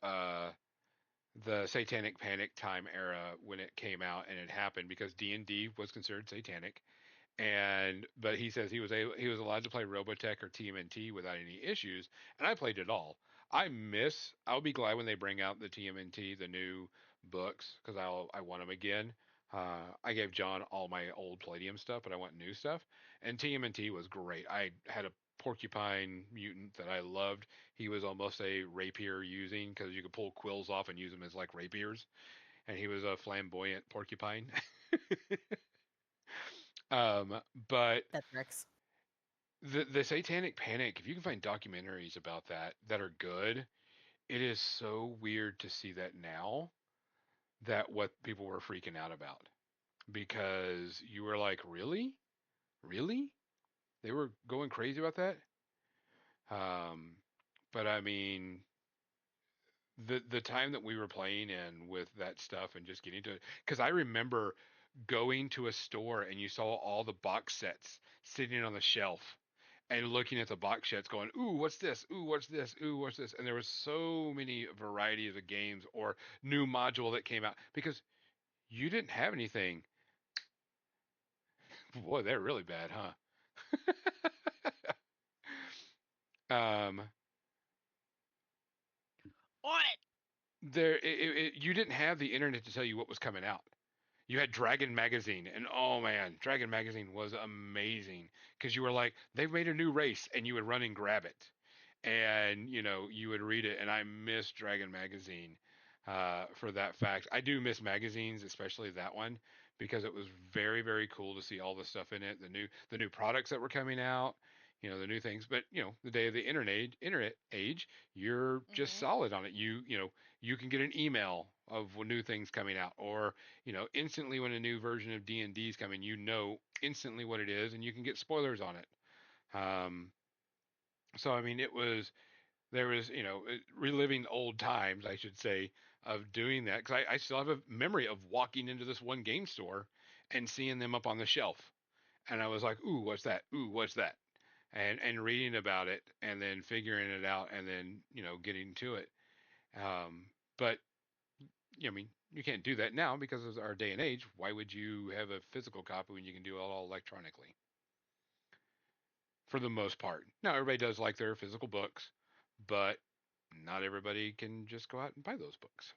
the Satanic Panic time era when it came out and it happened because D&D was considered satanic, and but he says he was allowed to play Robotech or TMNT without any issues, and I played it all. I'll be glad when they bring out the TMNT, the new books, because I want them again. I gave John all my old Palladium stuff, but I want new stuff, and TMNT was great. I had a porcupine mutant that I loved. He was almost a rapier using because you could pull quills off and use them as like rapiers, and he was a flamboyant porcupine. um, but That tracks. the Satanic Panic, if you can find documentaries about that are good, it is so weird to see that now that what people were freaking out about because you were like, really, really, they were going crazy about that. Um, but I mean, the time that we were playing in with that stuff and just getting to it, because I remember going to a store and you saw all the box sets sitting on the shelf and looking at the box sets going, ooh, what's this? Ooh, what's this? Ooh, what's this? And there was so many varieties of games or new module that came out because you didn't have anything. Boy, they're really bad, huh? On it. You didn't have the internet to tell you what was coming out. You had Dragon Magazine, and oh man, Dragon Magazine was amazing because you were like, they've made a new race, and you would run and grab it, and you would read it. And I miss Dragon Magazine for that fact. I do miss magazines, especially that one, because it was very very cool to see all the stuff in it, the new products that were coming out, the new things. But the day of the internet age, you're just Mhm. solid on it. You can get an email of new things coming out, or instantly when a new version of D&D is coming, instantly what it is, and you can get spoilers on it. Um, so I mean, there was reliving old times, I should say, of doing that because I still have a memory of walking into this one game store and seeing them up on the shelf, and I was like, ooh, what's that? Ooh, what's that? And reading about it and then figuring it out and then getting to it. But I mean, you can't do that now because of our day and age. Why would you have a physical copy when you can do it all electronically? For the most part. Now, everybody does like their physical books, but not everybody can just go out and buy those books.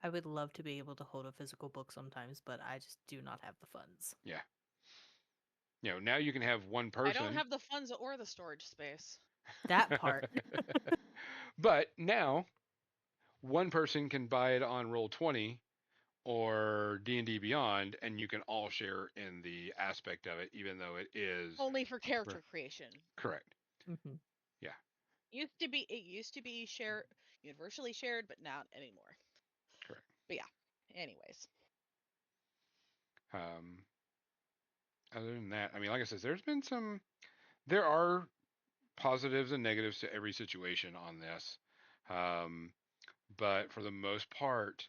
I would love to be able to hold a physical book sometimes, but I just do not have the funds. Yeah. Now you can have one I don't person, have the funds or the storage space. That part. but now one person can buy it on Roll 20 or D&D Beyond, and you can all share in the aspect of it, even though it is Only for character creation. correct. Hmm. Yeah, It used to be shared, universally shared, but not anymore. correct. But yeah. Anyways. Um, Other than that, I mean, like I said, there are positives and negatives to every situation on this. Um, but for the most part,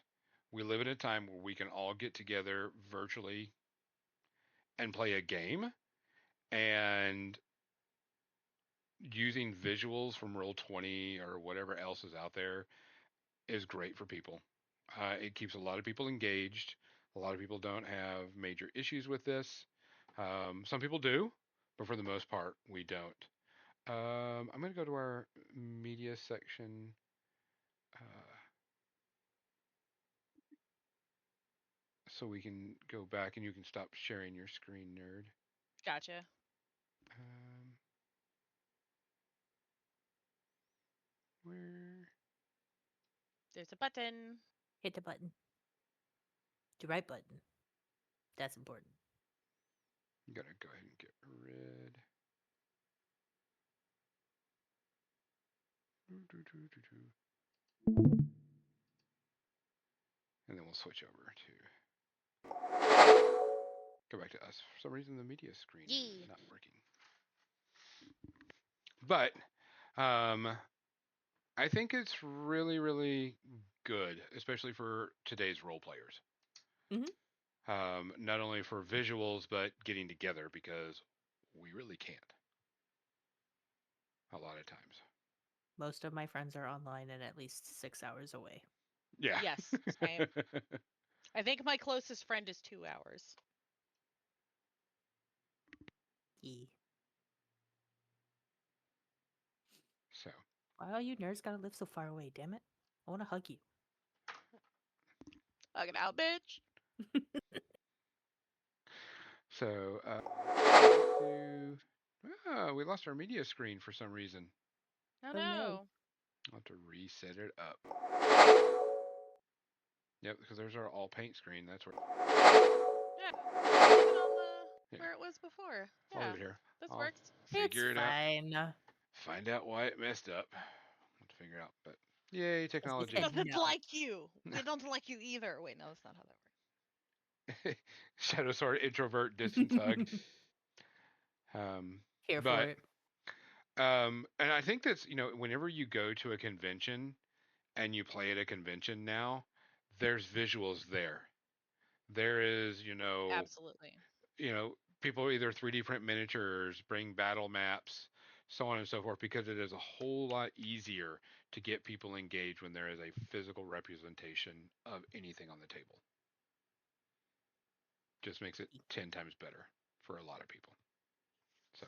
we live in a time where we can all get together virtually and play a game, and using visuals from Roll 20 or whatever else is out there is great for people. It keeps a lot of people engaged. A lot of people don't have major issues with this. Some people do, but for the most part, we don't. I'm going to go to our media section uh, so we can go back and you can stop sharing your screen, nerd. Gotcha. Um, where? There's a button. Hit the button. The right button. That's important. I'm gonna go ahead and get rid. And then we'll switch over to go back to us. For some reason, the media screen is not working. But I think it's really, really good, especially for today's role players. Not only for visuals, but getting together because we really can't a lot of times. Most of my friends are online and at least 6 hours away. Yeah. Yes, same. I think my closest friend is 2 hours. So. Why all you nerds gotta live so far away? Damn it! I want to hug you. Hug it out, bitch. So, we lost our media screen for some reason. Oh no. I'll have to reset it up. Yep, because there's our all paint screen. That's where. Yeah. Leave it on where it was before. Yeah. I'll leave it here. This I'll works. figure it fine. out. Find out why it messed up. I'll figure out. But yay, technology. It doesn't like you. We don't like you either. Wait, no, that's not how that works. Shadow Sword, introvert, distance hug. Here for it. And I think that's, whenever you go to a convention and you play at a convention now, there's visuals there. There is, absolutely. People either 3D print miniatures, bring battle maps, so on and so forth, because it is a whole lot easier to get people engaged when there is a physical representation of anything on the table. Just makes it 10 times better for a lot of people. So,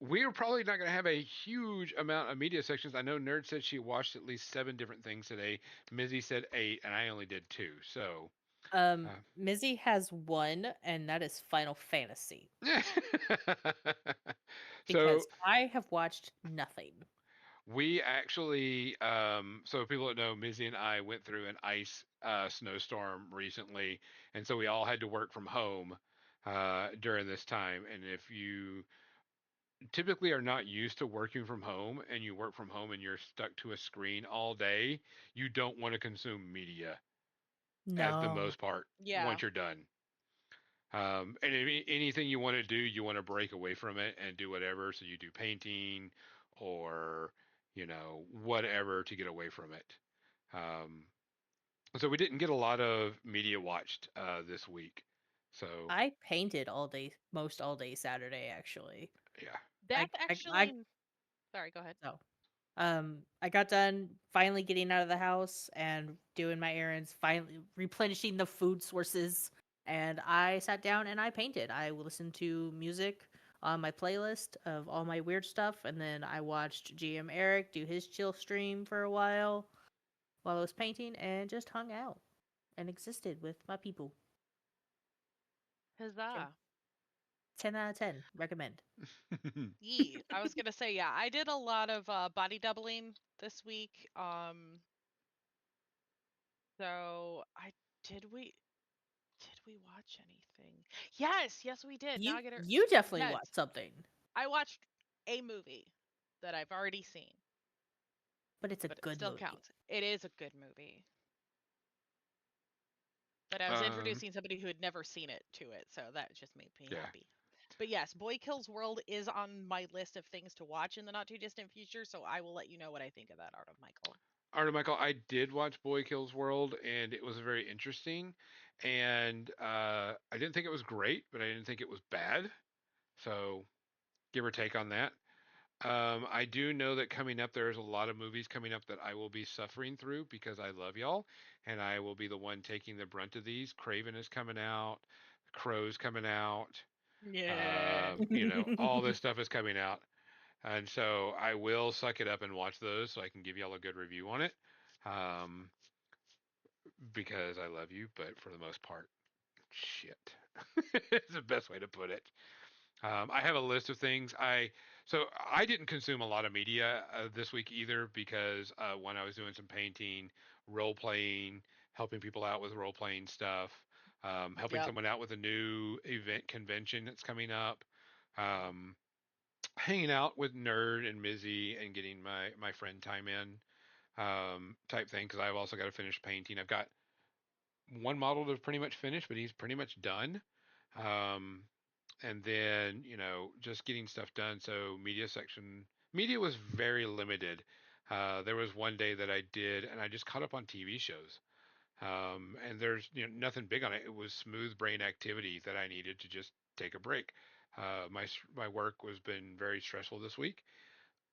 we're probably not going to have a huge amount of media sections. I know Nerd said she watched at least 7 different things today. Mizzy said 8, and I only did 2. So, Mizzy has 1, and that is Final Fantasy. Because I have watched nothing. We actually, so people that know, Mizzy and I went through an ice snowstorm recently, and so we all had to work from home during this time. And if you typically are not used to working from home and you work from home and you're stuck to a screen all day, you don't want to consume media at the most part once you're done. And anything you want to do, you want to break away from it and do whatever. So you do painting or, whatever to get away from it. So we didn't get a lot of media watched this week. So I painted all day, most all day Saturday, actually. Yeah. That's actually. Sorry, go ahead. No. I got done finally getting out of the house and doing my errands, finally replenishing the food sources, and I sat down and I painted. I listened to music on my playlist of all my weird stuff, and then I watched GM Eric do his chill stream for a while I was painting, and just hung out and existed with my people. Huzzah. 10 out of 10. Recommend. Yee. I was gonna say, yeah, I did a lot of body doubling this week. So did we watch anything? Yes we did. You definitely watched something. I watched a movie that I've already seen. But it's a good still movie. Counts. It is a good movie. But I was introducing somebody who had never seen it to it, so that just made me happy. But yes, Boy Kills World is on my list of things to watch in the not too distant future, so I will let you know what I think of that, Art of Michael. Art of Michael, I did watch Boy Kills World, and it was very interesting. And I didn't think it was great, but I didn't think it was bad. So, give or take on that. I do know that coming up, there's a lot of movies coming up that I will be suffering through because I love y'all, and I will be the one taking the brunt of these. Craven is coming out, Crow's coming out. Yeah. All this stuff is coming out. And so I will suck it up and watch those so I can give y'all a good review on it. Because I love you, but for the most part, shit. It's the best way to put it. I have a list of things. So I didn't consume a lot of media this week either because when I was doing some painting, role playing, helping people out with role playing stuff. helping someone out with a new event convention that's coming up, um, hanging out with Nerd and Mizzy and getting my friend time in, type thing. Because I've also got to finish painting. I've got one model to pretty much finish, but he's pretty much done. Um, and then just getting stuff done. So media was very limited. There was one day that I did, and I just caught up on TV shows. And there's nothing big on it. It was smooth brain activity that I needed to just take a break. My work was been very stressful this week,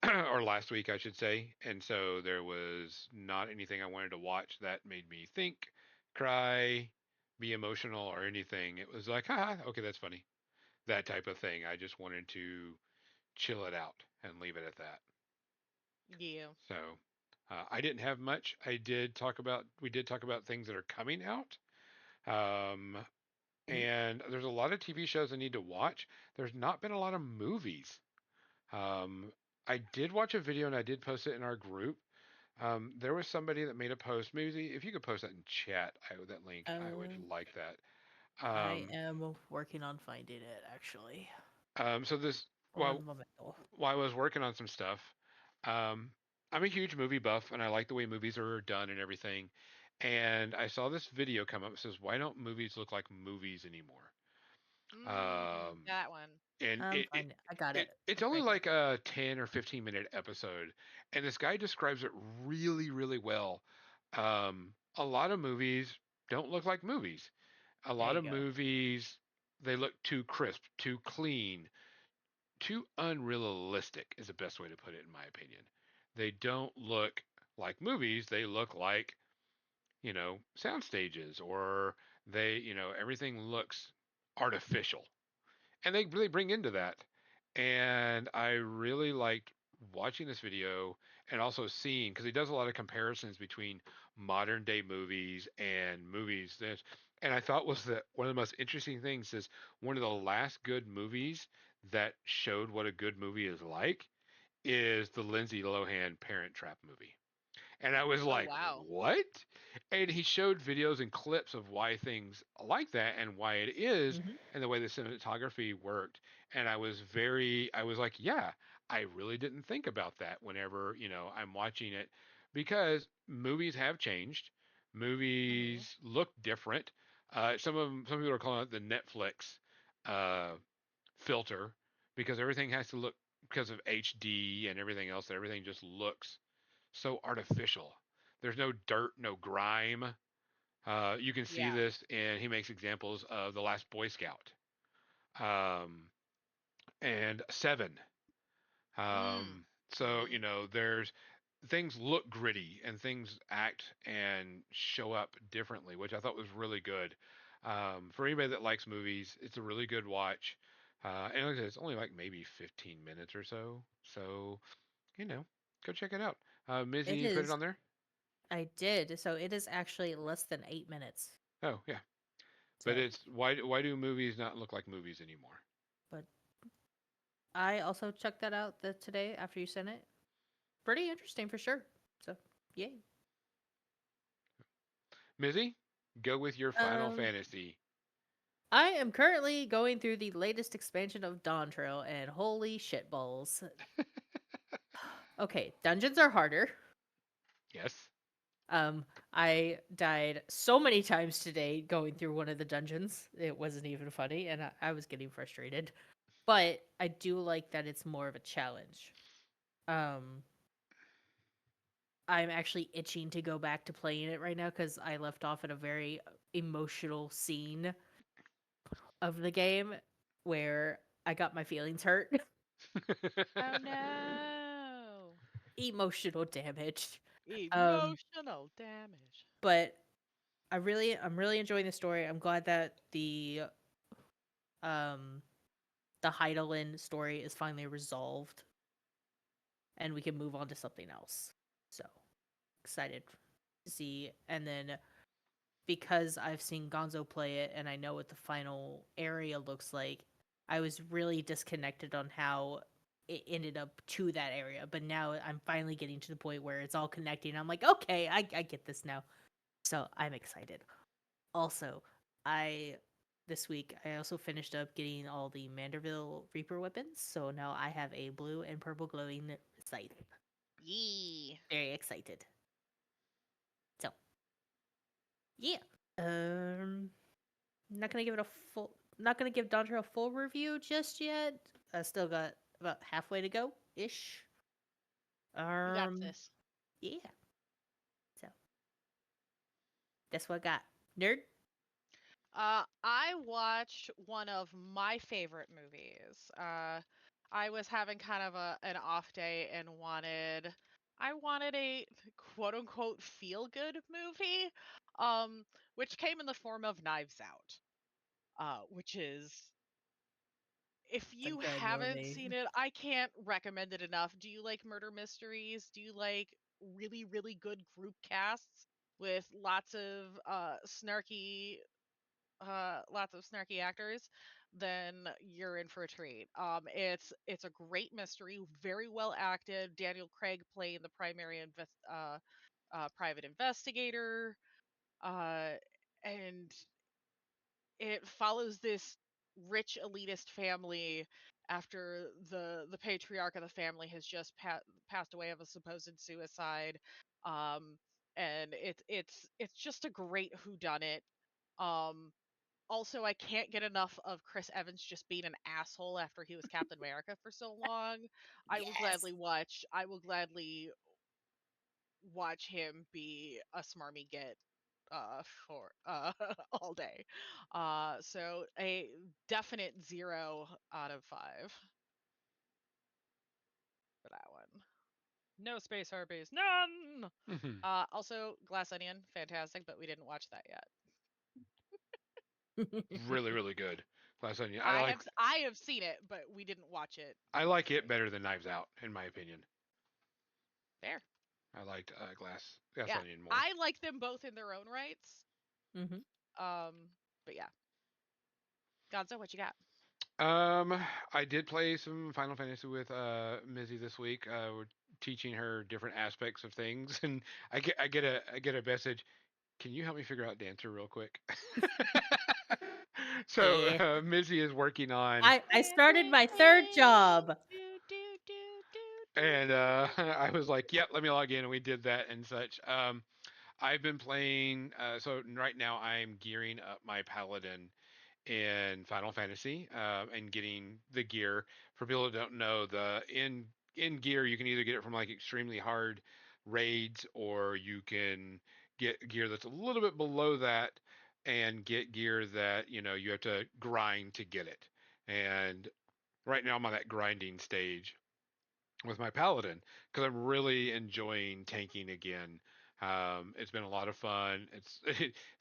or last week I should say, and so there was not anything I wanted to watch that made me think, cry, be emotional, or anything. It was like, okay, that's funny, that type of thing. I just wanted to chill it out and leave it at that. Yeah. So I didn't have much. We did talk about things that are coming out. Um, Mhm. and there's a lot of TV shows I need to watch. There's not been a lot of movies. Um, I did watch a video and I did post it in our group. There was somebody that made a post. Maybe if you could post that in chat, that link, I would Uh, like that. I Um, am working on finding it actually. so this One while momento. while I was working on some stuff, um, I'm a huge movie buff and I like the way movies are done and everything. And I saw this video come up. It says, "Why don't movies look like movies anymore?" Um, That one. and I got it. it's It's only right here. like a 10 or 15-minute episode, and this guy describes it really, really well. A lot of movies don't look like movies. A There lot you of go. movies, they look too crisp, too clean, too unrealistic is the best way to put it, in my opinion. They don't look like movies. They look like, sound stages, or everything looks artificial, and they really bring into that. And I really liked watching this video and also seeing, because he does a lot of comparisons between modern day movies and movies this, and I thought was that one of the most interesting things is one of the last good movies that showed what a good movie is like is the Lindsay Lohan Parent Trap movie. And I was Oh like, wow. what? And he showed videos and clips of why things like that and why it is Hmm. and the way the cinematography worked. And I was like, yeah, I really didn't think about that whenever, I'm watching it, because movies have changed. Mhm. Movies look different. Some people are calling it the Netflix uh, filter, because everything has to look, because of HD and everything else, everything just looks so artificial. There's no dirt, no grime. You can see Yeah. this, and he makes examples of The Last Boy Scout, um, and Seven. Mm. So Mhm. there's things look gritty and things act and show up differently, which I thought was really good. For anybody that likes movies, it's a really good watch. And like I said, it's only like maybe 15 minutes or so. So, you know, go check it out. Mizzy, It you put it is. on there? I did. So it is actually less than 8 minutes. Oh, yeah. But So, it's why do movies not look like movies anymore? but I also checked that out today after you sent it. Pretty interesting for sure. So, yay. Mizzy, go with your Final Um, Fantasy. I am currently going through the latest expansion of Dawn Trail, and holy shit balls. Okay, dungeons are harder. Yes. Um, I died so many times today going through one of the dungeons. It wasn't even funny, and I was getting frustrated. But I do like that it's more of a challenge. Um, I'm actually itching to go back to playing it right now because I left off at a very emotional scene of the game where I got my feelings hurt. Oh no. Emotional damage. Um, Emotional damage. but I'm really enjoying the story. I'm glad that um the Heidelin story is finally resolved and we can move on to something else. So excited to see. And then because I've seen Gonzo play it and I know what the final area looks like, I was really disconnected on how it ended up to that area. But now I'm finally getting to the point where it's all connecting. I'm like, okay, I get this now. So I'm excited. Also, I this week I also finished up getting all the Manderville Reaper weapons, so now I have a blue and purple glowing scythe. Yee. Very excited. So, yeah. Um, not gonna give it a full. Not gonna give Daunter a full review just yet. I still got about halfway to go ish. You got this. Yeah. So that's what I got. Nerd. I watched one of my favorite movies. I was having kind of an off day and I wanted a quote unquote feel good movie, um, which came in the form of Knives Out, which is, if It's a you good haven't movie. seen it, I can't recommend it enough. Do you like murder mysteries? Do you like really, really good group casts with lots of snarky actors? Then you're in for a treat. It's a great mystery, very well acted. Daniel Craig playing the private investigator, uh, and it follows this rich elitist family after the patriarch of the family has just passed away of a supposed suicide. um and it's just a great whodunit. um Also, I can't get enough of Chris Evans just being an asshole after he was Captain America for so long. Yes. I will gladly watch him be a smarmy git for all day. So a definite 0 out of 5 for that one. No space harpies, none. Also Glass Onion, fantastic, but we didn't watch that yet. Really, really good. Glass Onion. I have seen it, but we didn't watch it I like it recently. better than Knives Out, in my opinion. Fair. I liked Glass Yeah. Onion more. I like them both in their own rights. Mm-hmm. But yeah. Gonzo, what you got? Um, I did play some Final Fantasy with Mizzy this week. We're teaching her different aspects of things, and I get a message. Can you help me figure out Dancer real quick? So Yeah. Mizzy is working on, I started my third job. and I was like, "Yep, let me log in," and we did that and such. I've been playing. So right now I'm gearing up my paladin in Final Fantasy, and getting the gear. For people who don't know, the in gear you can either get it from like extremely hard raids, or you can get gear that's a little bit below that, and get gear that you have to grind to get it. And right now I'm on that grinding stage with my paladin because I'm really enjoying tanking again. It's been a lot of fun. It's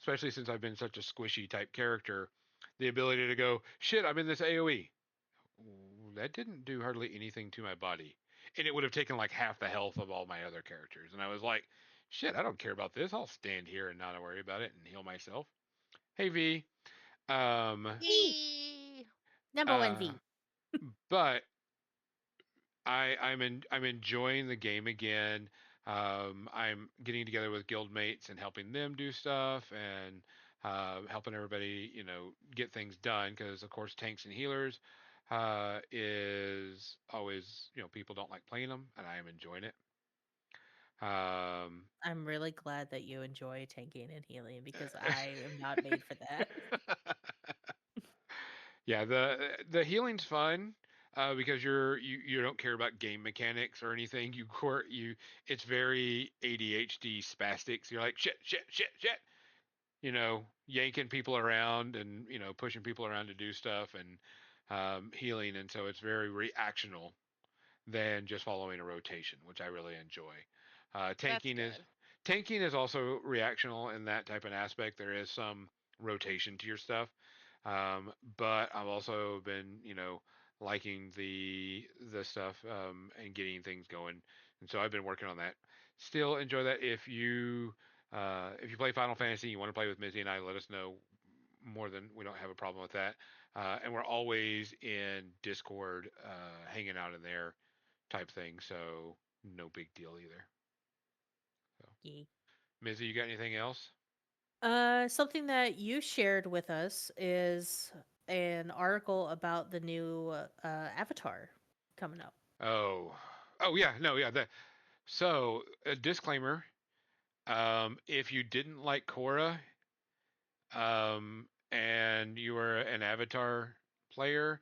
especially since I've been such a squishy type character. The ability to go, shit, I'm in this AOE. That didn't do hardly anything to my body, and it would have taken like half the health of all my other characters. And I was like, shit, I don't care about this. I'll stand here and not worry about it and heal myself. Hey V. Um. V. Yee. Number one Uh. V. But I'm enjoying the game again. I'm getting together with guildmates and helping them do stuff, and helping everybody, get things done. Because of course, tanks and healers is always, people don't like playing them, and I am enjoying it. Um, I'm really glad that you enjoy tanking and healing because I am not made for that. Yeah, the healing's fun, because you don't care about game mechanics or anything. It's very ADHD spastics. You're like shit, shit, shit, shit. Yanking people around, and pushing people around to do stuff, and healing, and so it's very reactional than just following a rotation, which I really enjoy. Uh, That's tanking is good. tanking is also reactional in that type of aspect. There is some rotation to your stuff, but I've also been, liking the stuff, and getting things going, and so I've been working on that. Still enjoy that. If you play Final Fantasy, you want to play with Mizzy and I, let us know. More than we don't have a problem with that, and we're always in Discord, hanging out in there type thing. So no big deal either. So, Yay. Mizzy, you got anything else? Something that you shared with us is an article about the new Avatar coming up. Oh, oh yeah, no, yeah. So a disclaimer: if you didn't like Korra, and you were an Avatar player,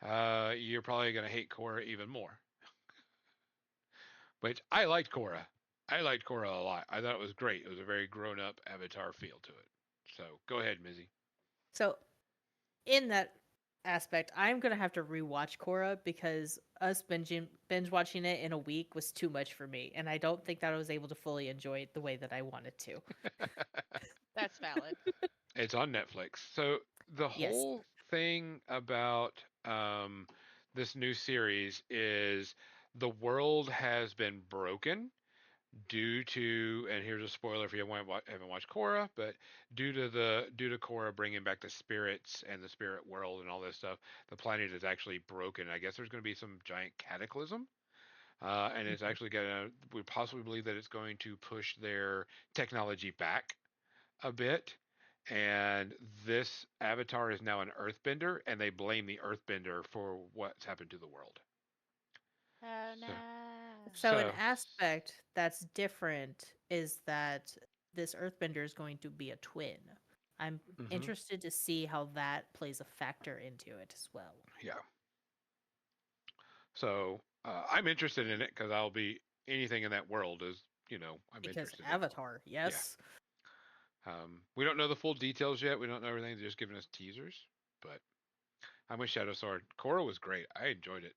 you're probably gonna hate Korra even more. But I liked Korra. I liked Korra a lot. I thought it was great. It was a very grown-up Avatar feel to it. So go ahead, Mizzy. So, in that aspect, I'm gonna have to rewatch Korra because us binge watching it in a week was too much for me, and I don't think that I was able to fully enjoy it the way that I wanted to. That's valid. It's on Netflix. So the Yes. whole thing about this new series is the world has been broken due to, and here's a spoiler if you haven't watched Korra, but due to Korra bringing back the spirits and the spirit world and all this stuff, the planet is actually broken. I guess there's going to be some giant cataclysm, and it's Mhm. actually going to. We possibly believe that it's going to push their technology back a bit. And this avatar is now an earthbender, and they blame the earthbender for what's happened to the world. Oh So, no. So, an so aspect that's different is that this Earthbender is going to be a twin. I'm hmm interested to see how that plays a factor into it as well. yeah. So I'm interested in it because I'll be anything in that world is I'm Because interested in. Avatar, Yeah. yes. We don't know the full details yet. We don't know everything. They're just giving us teasers. But I'm with Shadow Sword. Korra was great. I enjoyed it.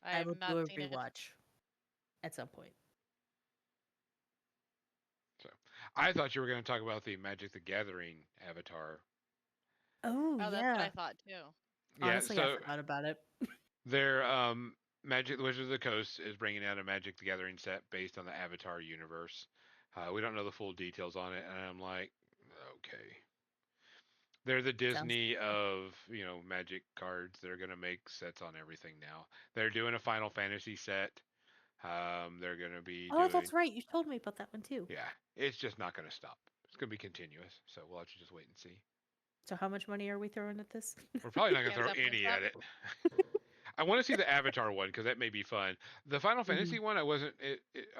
I I have will do not a seen it. rewatch at some point. So I thought you were going to talk about the Magic the Gathering avatar. Oh, Oh, that's what I yeah. thought too. Yeah. Honestly, I So forgot about it. their Magic the Wizard of the Coast is bringing out a Magic the Gathering set based on the Avatar universe. We don't know the full details on it, and I'm like, okay. They're the Sounds Disney of, Magic cards. They're going to make sets on everything now. They're doing a Final Fantasy set. They're going to be Oh, doing, that's right. You told me about that one too. yeah, it's just not going to stop. It's going to be continuous. So we'll have to just wait and see. So, how much money are we throwing at this? We're probably not You going to guys throw have points any up? at it. I want to see the Avatar one because that may be fun. The Final Mhm. Fantasy one, I wasn't. It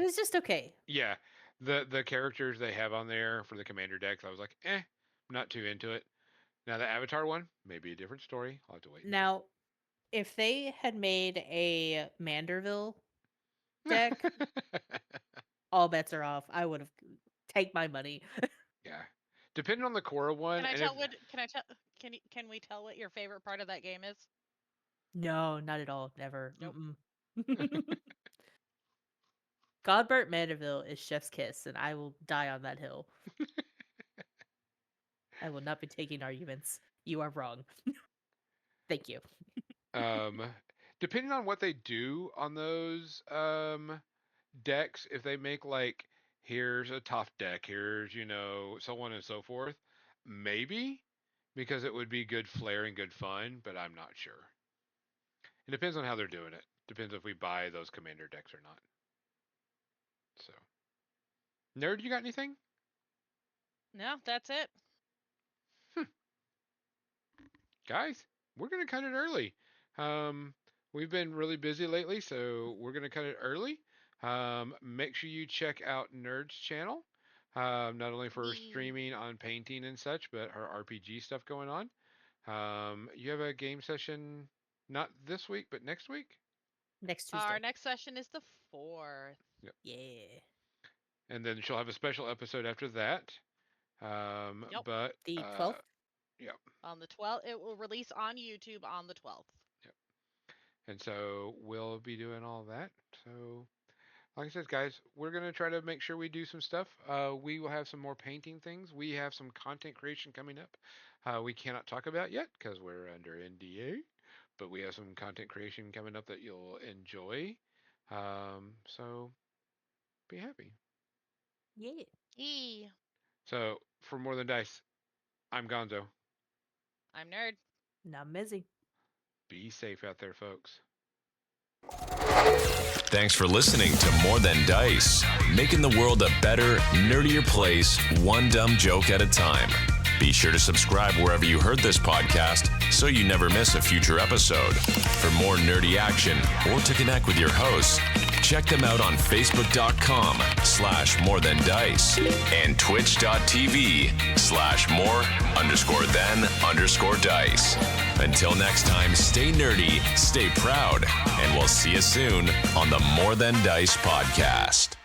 was just okay. Yeah, the characters they have on there for the commander decks, I was like, not too into it. Now the Avatar one, maybe a different story. I'll have to wait and see. Now, if they had made a Manderville deck, all bets are off. I would have take my money. Yeah. Depending on the Korra one, Can I and if tell what? Can I tell? Can we tell what your favorite part of that game is? No, not at all. Never. Nope. Mm-mm. Godbert Manderville is Chef's Kiss, and I will die on that hill. I will not be taking arguments. You are wrong. Thank you. um, depending on what they do on those decks, if they make like here's a tough deck, here's so on and so forth, maybe because it would be good flair and good fun, but I'm not sure. It depends on how they're doing it. Depends if we buy those commander decks or not. So, nerd, you got anything? No, that's it. Guys, we're gonna cut it early. Um, we've been really busy lately, so we're gonna cut it early. Make sure you check out Nerd's channel, not only for Yee. streaming on painting and such, but her RPG stuff going on. You have a game session not this week, but next week. Next Our Tuesday. next session is the 4th. Yep. Yeah. And then she'll have a special episode after that. Yep. But The 12th? yep, On the 12th, it will release on YouTube on the 12th. yep. And so we'll be doing all that. So like I said, guys, we're going to try to make sure we do some stuff. We will have some more painting things. We have some content creation coming up. We cannot talk about yet because we're under NDA, but we have some content creation coming up that you'll enjoy. So be happy. Yeah. Yee. So for More Than Dice, I'm Gonzo. I'm Nerd. Now, Mizzy. Be safe out there, folks. Thanks for listening to More Than Dice, making the world a better, nerdier place, one dumb joke at a time. Be sure to subscribe wherever you heard this podcast so you never miss a future episode. For more nerdy action or to connect with your hosts, check them out on Facebook.com/morethandice and Twitch.tv/more_than_dice. Until next time, stay nerdy, stay proud, and we'll see you soon on the More Than Dice podcast.